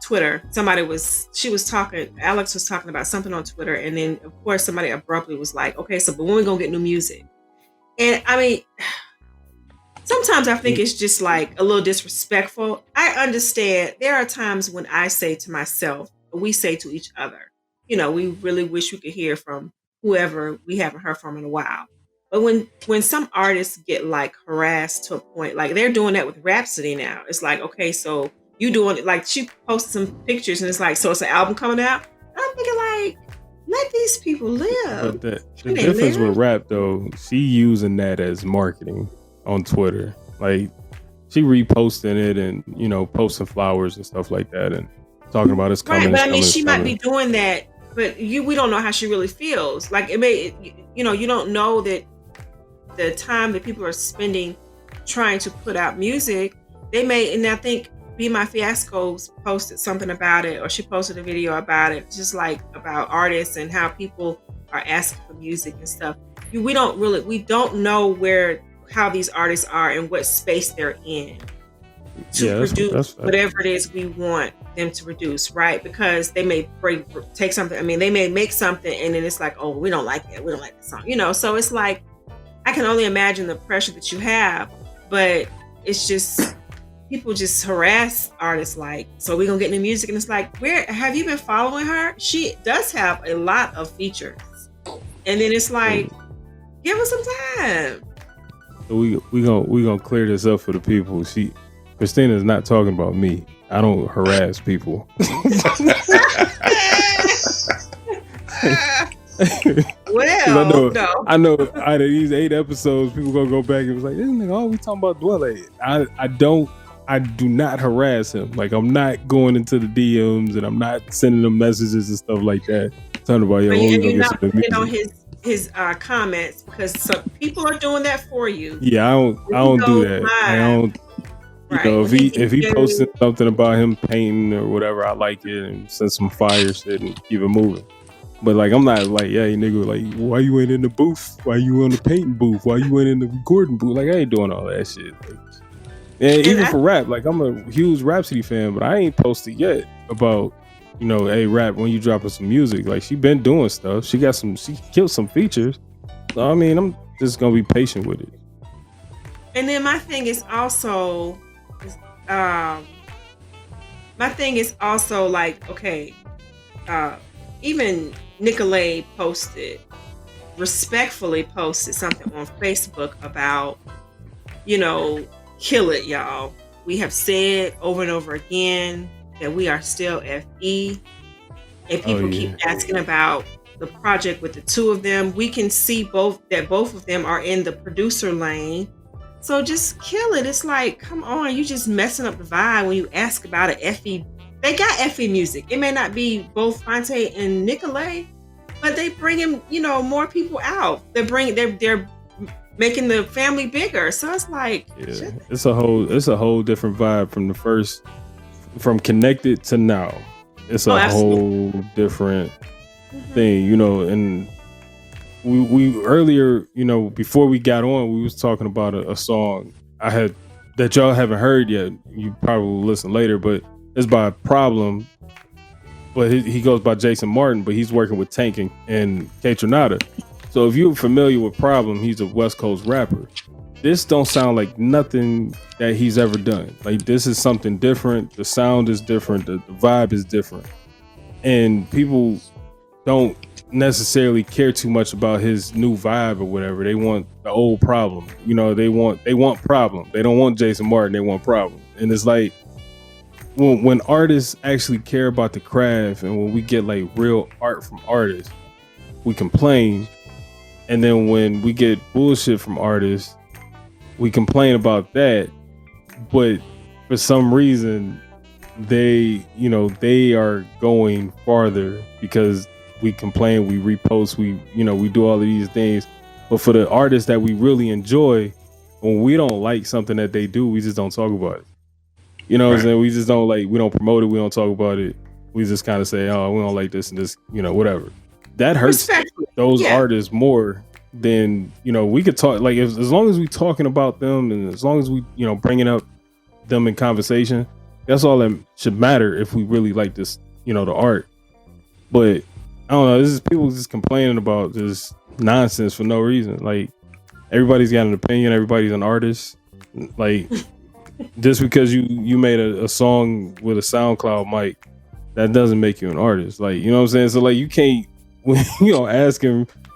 Twitter, Alex was talking about something on Twitter. And then of course somebody abruptly was like, okay, so but when we going to get new music? And I mean, sometimes I think it's just like a little disrespectful. I understand there are times when I say to myself, we say to each other, we really wish we could hear from whoever we haven't heard from in a while. But when some artists get like harassed to a point, like they're doing that with Rhapsody now. It's like, okay, so you doing it, like she posted some pictures and it's like, so it's an album coming out. I'm thinking like, let these people live. But the difference with rap though, she using that as marketing on Twitter. Like she reposting it and, posting flowers and stuff like that and talking about it's coming. Right, but I mean, it's she coming. might be doing that, but we don't know how she really feels. Like you don't know that the time that people are spending trying to put out music, they may, and I think Be My Fiasco's posted something about it, or she posted a video about it, just like about artists and how people are asking for music and stuff. We don't know how these artists are and what space they're in to produce whatever it is we want them to produce, right? Because they may take something. I mean, they may make something and then it's like, oh, we don't like it. We don't like the song, So it's like, I can only imagine the pressure that you have, but it's just people just harass artists like, so we're gonna get new music, and it's like, where have you been following her? She does have a lot of features, and then it's like, give us some time. So we gonna clear this up for the people. Christina's not talking about me. I don't harass people. Well, I know out of these 8 episodes, people gonna go back and was like, this nigga, all we talking about Dwelle. I do not harass him. Like, I'm not going into the DMs and I'm not sending him messages and stuff like that. Talking about, and you're not putting on his comments, because some people are doing that for you. Yeah, I don't do that. I don't. Right. If he posted something about him painting or whatever, I like it and send some fire shit and keep it moving. But like, I'm not like, yeah, nigga, like, why you ain't in the booth? Why you on the painting booth? Why you ain't in the recording booth? Like, I ain't doing all that shit. Like, and even for rap, like, I'm a huge Rhapsody fan, but I ain't posted yet about, hey, rap, when you dropping some music. Like, she been doing stuff. She killed some features. So I mean, I'm just gonna be patient with it. And then my thing is also like, okay, even Nicolay respectfully posted something on Facebook about, kill it, y'all. We have said over and over again that we are still FE, and people keep asking about the project with the two of them. We can see both of them are in the producer lane. So just kill it. It's like, come on, you just messing up the vibe when you ask about it. FE, they got FE music. It may not be both Fonte and Nicolay, but they bring him, more people out. They're making the family bigger. So it's like, it's a whole different vibe from Connected to now. It's a whole different thing, and we earlier, before we got on, we was talking about a song I had that y'all haven't heard yet. You probably will listen later, but it's by Problem. But he goes by Jason Martin, but he's working with Tank and Kaytranada. So if you're familiar with Problem, he's a West Coast rapper. This don't sound like nothing that he's ever done. Like, this is something different. The sound is different. The vibe is different. And people don't necessarily care too much about his new vibe or whatever. They want the old Problem. They want Problem. They don't want Jason Martin. They want Problem. And it's like, when artists actually care about the craft, and when we get like real art from artists, we complain. And then when we get bullshit from artists, we complain about that. But for some reason, they are going farther because we complain, we repost, we do all of these things. But for the artists that we really enjoy, when we don't like something that they do, we just don't talk about it. What I'm saying? We just don't we don't promote it, we don't talk about it. We just kind of say, oh, we don't like this and this, whatever. That hurts those artists more than, we could talk, like, as long as we talking about them and as long as we, bringing up them in conversation, that's all that should matter if we really like this, the art. But I don't know, this is people just complaining about this nonsense for no reason. Like, everybody's got an opinion, everybody's an artist. Like, just because you made a song with a SoundCloud mic, that doesn't make you an artist. Like, you know what I'm saying? So like, you can't,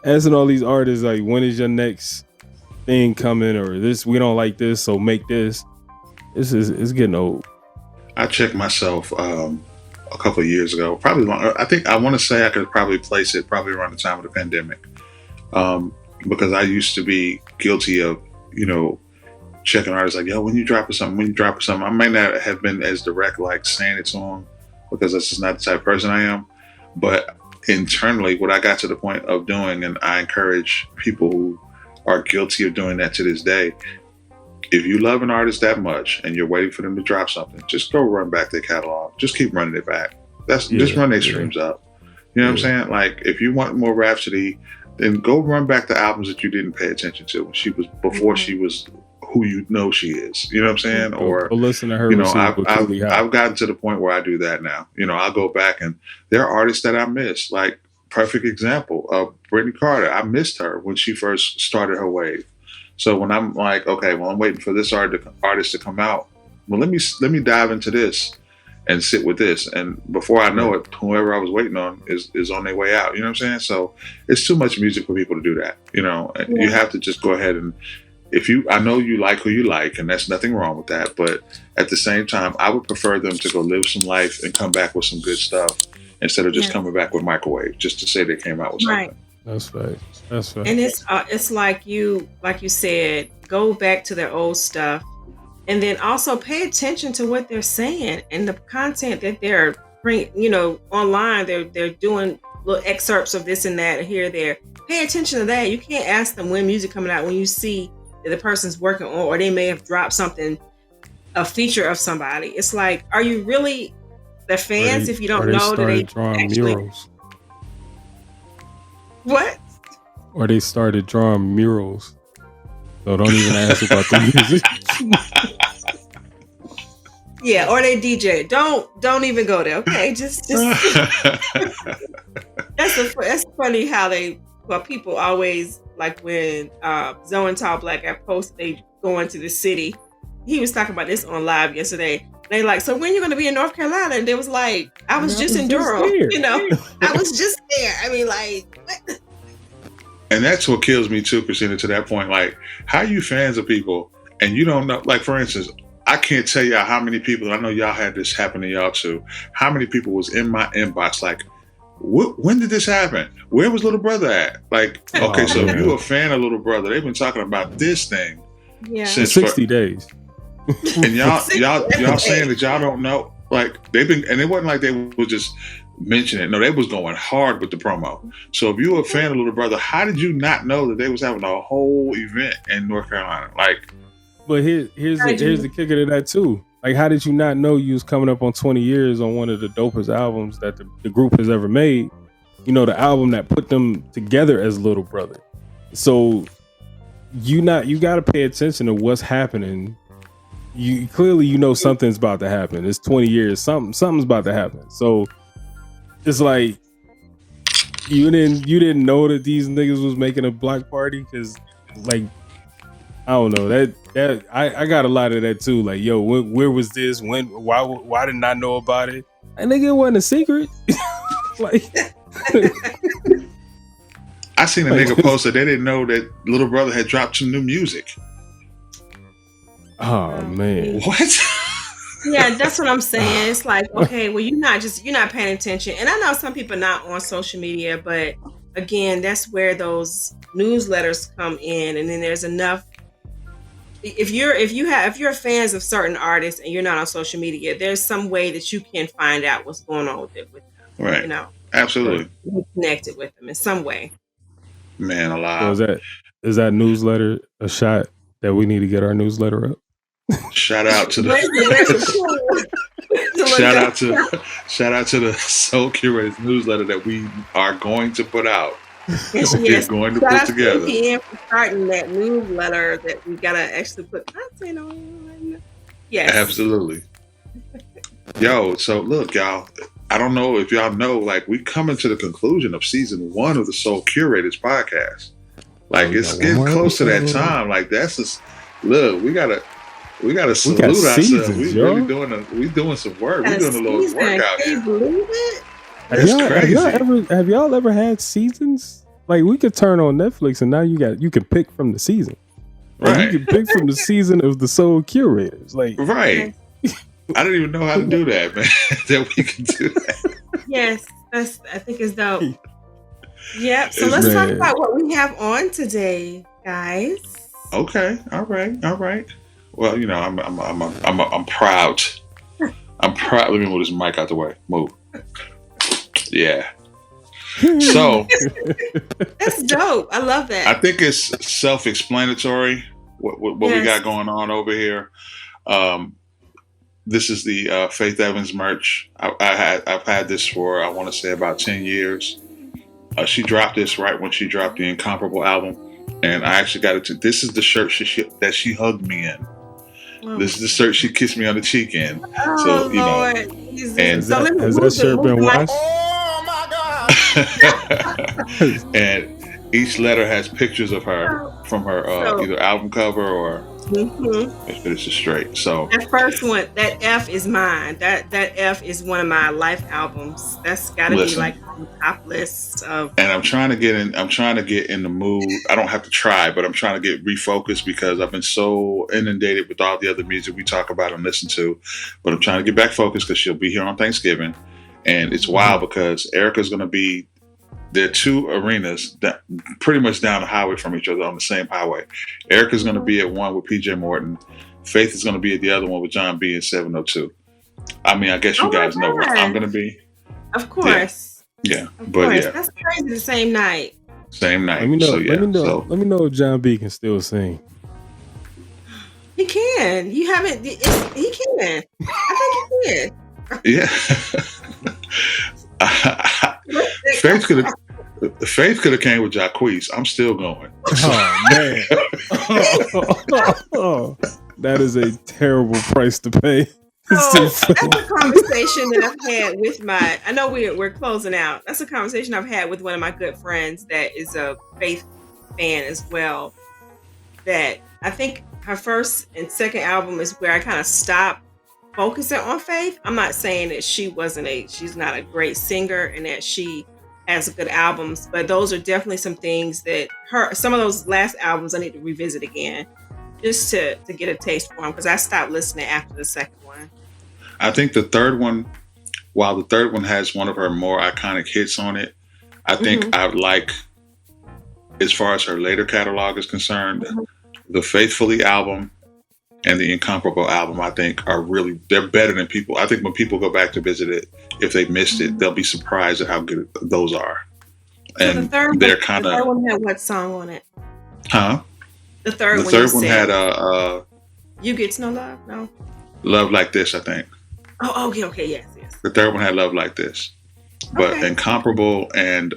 asking all these artists, like, when is your next thing coming, or this, we don't like this, so make this. It's getting old. I checked myself a couple of years ago, probably long, I want to say I could probably place it probably around the time of the pandemic, because I used to be guilty of, checking artists like, yo, when you dropping something, I might not have been as direct, like saying it to them, because that's just not the type of person I am. But internally, what I got to the point of doing, and I encourage people who are guilty of doing that to this day, if you love an artist that much and you're waiting for them to drop something, just go run back their catalog. Just keep running it back. Just run their streams up. You know what I'm saying? Like, if you want more Rhapsody, then go run back the albums that you didn't pay attention to when she was before she was who you know she is. You know what I'm saying? Or listen to her. You know, I've gotten to the point where I do that now. You know, I'll go back and there are artists that I miss. Like, perfect example of Brittany Carter. I missed her when she first started her wave. So when I'm like, okay, well, I'm waiting for this artist to come out. Well, let me dive into this and sit with this. And before I know it, whoever I was waiting on is on their way out. You know what I'm saying? So it's too much music for people to do that. You know, you have to just go ahead and I know you like who you like, and that's nothing wrong with that. But at the same time, I would prefer them to go live some life and come back with some good stuff instead of just coming back with microwave just to say they came out with something. Right. That's right. That's right. And it's like you said, go back to their old stuff, and then also pay attention to what they're saying and the content that they're online. They're doing little excerpts of this and that here, there. Pay attention to that. You can't ask them when music coming out when you see that the person's working on, or they may have dropped something, a feature of somebody. It's like, are you really the fans if you don't know that they drawing murals? What? Or they started drawing murals. So don't even ask about the music. Yeah, or they DJ. Don't even go there. Okay, just that's funny how people always like when Zoe and Tall Black got posted they going to the city. He was talking about this on live yesterday. They like, so when you going to be in North Carolina? And they was like, I was just in Durham. You know, I was just there. I mean, like, what? And that's what kills me too, Christina, to that point. Like, how you fans of people and you don't know, like, for instance, I can't tell y'all how many people, I know y'all had this happen to y'all too, how many people was in my inbox like, when did this happen? Where was Little Brother at? Like, okay, so if you a fan of Little Brother, they've been talking about this thing since 60 days. And y'all saying that y'all don't know, like, they've been, and it wasn't like they would just mention it. No, they was going hard with the promo. So if you were a fan of Little Brother, how did you not know that they was having a whole event in North Carolina? Like, but here's the kicker to that too. Like, how did you not know you was coming up on 20 years on one of the dopest albums that the group has ever made? You know, the album that put them together as Little Brother. So you got to pay attention to what's happening. You clearly something's about to happen. It's 20 years. Something's about to happen. So it's like you didn't know that these niggas was making a block party because, like, I don't know that I got a lot of that too. Like, yo, where was this? Why didn't I know about it? And nigga, it wasn't a secret. Like, I seen a nigga post that they didn't know that Little Brother had dropped some new music. Oh man, what? Yeah, that's what I'm saying. It's like, okay, well, you're not paying attention. And I know some people are not on social media, but again, that's where those newsletters come in. And then there's enough. If you're fans of certain artists and you're not on social media, there's some way that you can find out what's going on with them. Right. You know, absolutely. You're connected with them in some way. Man alive. So is that newsletter a shot that we need to get our newsletter up? Shout out to the shout out to the Soul Qurators newsletter that we are going to put out. Yes. We're going to put together. MPN for starting that newsletter that we gotta actually put content on. Yes, absolutely. Yo, so look, y'all. I don't know if y'all know, like, we coming to the conclusion of season 1 of the Soul Qurators podcast. Like, it's getting close to that time. Like, that's just look. We gotta salute ourselves. We really doing some work. We're doing a little work out here. Can you believe it? Have y'all ever had seasons? Like, we could turn on Netflix and now you can pick from the season. Like, Right. you can pick from the season of the Soul Qurators. Like, Right. I didn't even know how to do that, man. That we can do that. Yes, I think it's dope. Yep. So let's talk about what we have on today, guys. Okay. All right. Well, you know, I'm proud. I'm proud. Let me move this mic out the way. Move. Yeah. So That's dope. I love that. I think it's self-explanatory what we got going on over here. This is the Faith Evans merch. I've had this for, I want to say, about 10 years. She dropped this right when she dropped the Incomparable album, and I actually got it. This is the shirt that she hugged me in. Oh. This is the shirt she kissed me on the cheek in. Oh, so you Lord. know, and has that shirt been washed? Oh my God! And each letter has pictures of her from her either album cover or it's just straight. So that first one, that F is mine. That F is one of my life albums. That's got to be like on the top list of. And I'm trying to get in the mood. I don't have to try, but I'm trying to get refocused because I've been so inundated with all the other music we talk about and listen to. But I'm trying to get back focused because she'll be here on Thanksgiving, and it's wild because Erica's going to be. There are two arenas that pretty much down the highway from each other on the same highway. Erica's going to be at one with PJ Morton. Faith is going to be at the other one with John B. and 702. I mean, I guess you guys know where I'm going to be. Of course. Yeah. Of course. That's crazy. The same night. Same night. Let me know. Let me know if John B. can still sing. He can. You haven't. He can. I think he can. Yeah. Faith could have came with Jacquees. I'm still going. Oh man, that is a terrible price to pay. So that's a conversation that I've had with my. I know we're closing out. That's a conversation I've had with one of my good friends that is a Faith fan as well. That I think her first and second album is where I kind of stopped focusing on Faith. I'm not saying that she's not a great singer and that she has good albums, but those are definitely some things that some of those last albums I need to revisit again just to get a taste for them because I stopped listening after the second one. I think the third one, while the third one has one of her more iconic hits on it, I think I like, as far as her later catalog is concerned, the Faithfully album and the Incomparable album, I think, they're better than people. I think when people go back to visit it, if they missed it, they'll be surprised at how good those are. So and the third one had what song on it? Huh? The third one had You Get No Love? No? Love Like This, I think. Oh, okay, yes. The third one had Love Like This. But Incomparable and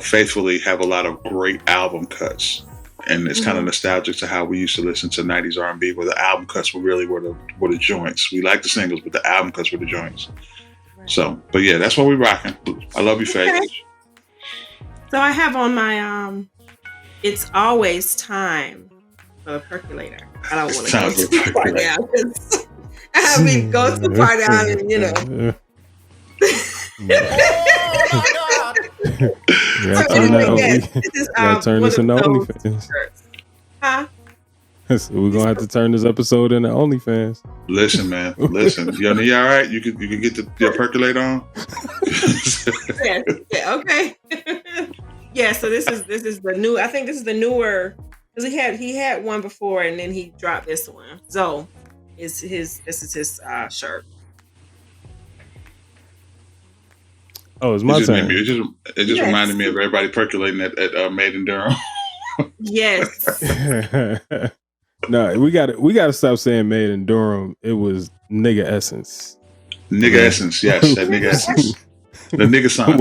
Faithfully have a lot of great album cuts. And it's kind of nostalgic to how we used to listen to 90s R&B, where the album cuts were the joints. We like the singles, but the album cuts were the joints. Right. So, but yeah, that's what we're rocking. I love you, Faith. Okay. So I have on my It's Always Time for the Percolator. I don't want to go too far down. I mean, go too far down and, you know. Turn this into OnlyFans. Huh? So we're gonna have to turn this episode into OnlyFans. Listen, man. Listen. You all right? You can get your percolator on? Yeah, okay. Yeah, so this is the new, I think this is the newer, because he had one before and then he dropped this one. So this is his shirt. Oh, it's my turn. It just reminded me of everybody percolating at Made in Durham. Yes. No, we gotta stop saying Made in Durham. It was Nigga Essence. Nigga Essence, yes, that Nigga Essence. The Nigga Science.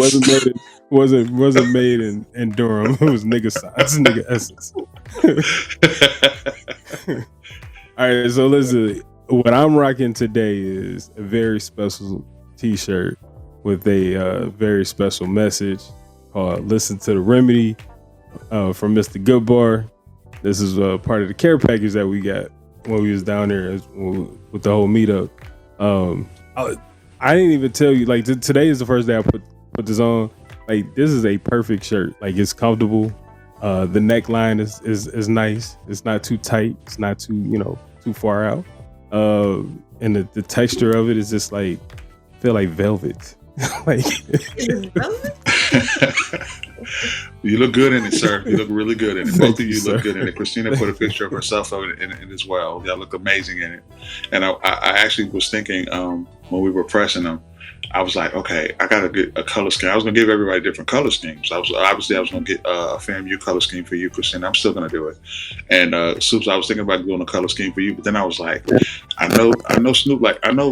wasn't made in Durham. It was Nigga Science, Nigga Essence. All right, so listen. What I'm rocking today is a very special T-shirt with a very special message called "Listen to the Remedy" from Mr. Goodbar. This is part of the care package that we got when we was down there with the whole meetup. I didn't even tell you, like, today is the first day I put this on. Like, this is a perfect shirt. Like, it's comfortable. The neckline is nice. It's not too tight. It's not too far out. And the texture of it is just like, feel like velvet. Like, you look good in it, sir. You look really good in it. Both of you look good in it. Christina put a picture of herself in it as well. Y'all look amazing in it. And I actually was thinking, when we were pressing them, I was like, okay, I gotta get a color scheme. I was gonna give everybody different color schemes. I was gonna get a FAMU color scheme for you, Christina. I'm still gonna do it. And Soups, I was thinking about doing a color scheme for you, but then I was like, I know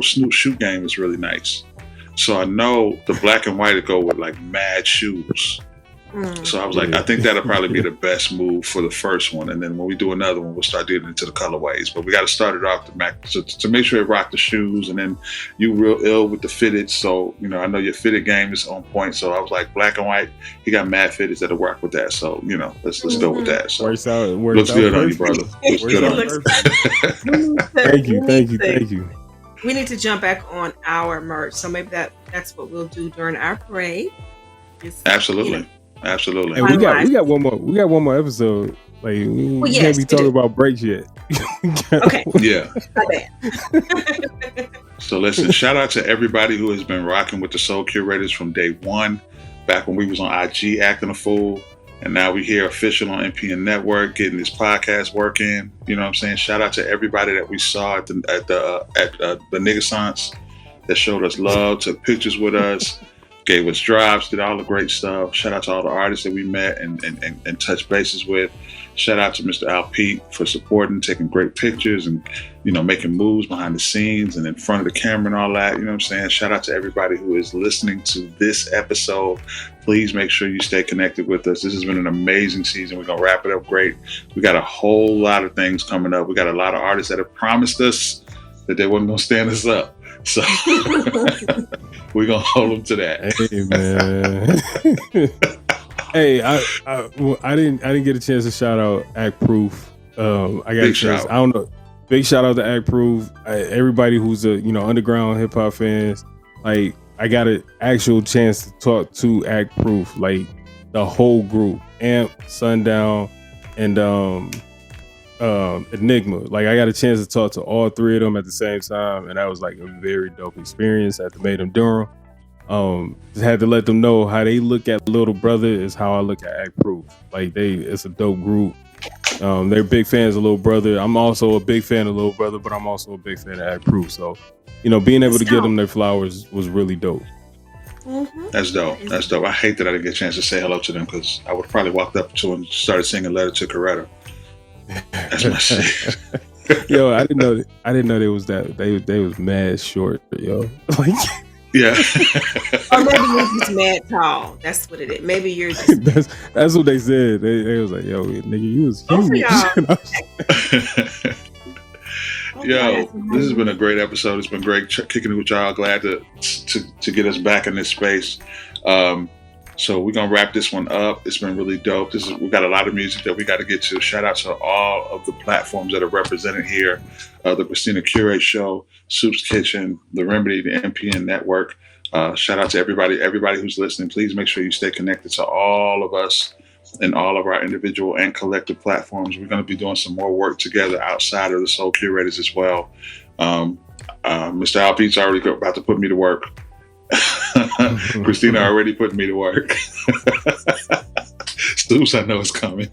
Snoop's shoe game is really nice. So I know the black and white to go with like mad shoes. So I was like, I think that'll probably be the best move for the first one, and then when we do another one, we'll start getting into the colorways. But we got to start it off to make sure it rock the shoes, and then you real ill with the fitted. So I know your fitted game is on point. So I was like, black and white, he got mad fitteds that'll work with that. So let's go with that. So works out. Looks good on you, brother. Looks good on you. Thank you. We need to jump back on our merch, so maybe that's what we'll do during our parade. Absolutely. And we got one more episode. Like we can't be talking about breaks yet. Okay. Yeah. So listen, shout out to everybody who has been rocking with the Soul Curators from day one, back when we was on IG acting a fool, and now we here official on MPN Network, getting this podcast working. You know what I'm saying? Shout out to everybody that we saw at the ggasance that showed us love, took pictures with us, gave us drops, did all the great stuff. Shout out to all the artists that we met and touched bases with. Shout out to Mr. Al Pete for supporting, taking great pictures and, making moves behind the scenes and in front of the camera and all that. You know what I'm saying? Shout out to everybody who is listening to this episode. Please make sure you stay connected with us. This has been an amazing season. We're going to wrap it up great. We got a whole lot of things coming up. We got a lot of artists that have promised us that they weren't going to stand us up. So we're going to hold them to that. Hey, man. Hey, I didn't get a chance to shout out Act Proof. I got big a chance. I don't know. Big shout out to Act Proof. Everybody who's underground hip hop fans. Like, I got an actual chance to talk to Act Proof, like the whole group, Amp, Sundown, and Enigma. Like, I got a chance to talk to all three of them at the same time, and that was like a very dope experience at the Made in Durham. Just had to let them know how they look at Little Brother is how I look at Act Proof. Like, it's a dope group. They're big fans of Little Brother. I'm also a big fan of Little Brother, but I'm also a big fan of Act Proof. So, being able to give them their flowers was really dope. Mm-hmm. That's dope. I hate that I didn't get a chance to say hello to them, because I would have probably walked up to them and started singing Letter to Coretta. That's my shit. Yo, I didn't know they was that. They was mad short, yo. Like, yeah. Or maybe you're just mad tall. That's what it is. Maybe you're just that's what they said. They was like, yo, nigga, you was huge. Yo, this has been a great episode. It's been great kicking it with y'all. Glad to get us back in this space. So we're gonna wrap this one up. It's been really dope. We got a lot of music that we got to get to. Shout out to all of the platforms that are represented here: the Christina Curate Show, Soup's Kitchen, The Remedy, the MPN Network. Shout out to everybody who's listening. Please make sure you stay connected to all of us and all of our individual and collective platforms. We're going to be doing some more work together outside of the Soul Curators as well. Mr. Al Pete's already about to put me to work. Christina already put me to work. Stoops, I know it's coming.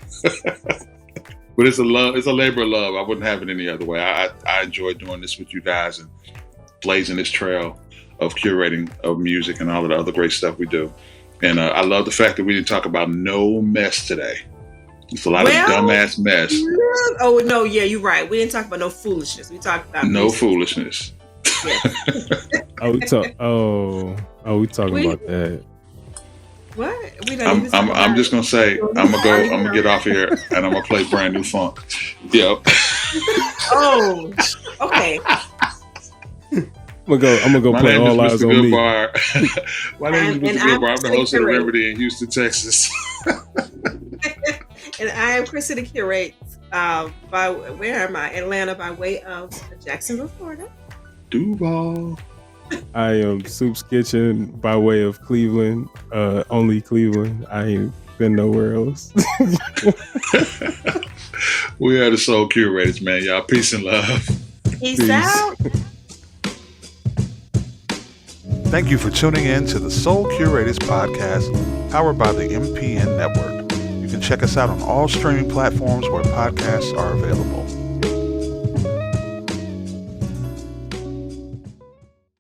But it's a labor of love. I wouldn't have it any other way. I enjoy doing this with you guys and blazing this trail of curating of music and all of the other great stuff we do. And I love the fact that we didn't talk about no mess today. It's a lot of dumbass mess. Oh no, yeah, you're right. We didn't talk about no foolishness. We talked about no foolishness. Yeah. we talking about that. What? I'm just gonna say I'm gonna get off here and I'm gonna play brand new funk. Yep. Oh, okay. I'm gonna go play All Eyes on Me. My name is Mr. Goodbar. I'm the host of The Remedy in Houston, Texas. And I am Christina Curate. By where am I? Atlanta, by way of Jacksonville, Florida. Duval. I am Soup's Kitchen by way of Cleveland. Only Cleveland. I ain't been nowhere else. We are the Soul Curators, man. Y'all, peace and love. Peace out. Thank you for tuning in to the Soul Curators podcast, powered by the MPN Network. You can check us out on all streaming platforms where podcasts are available.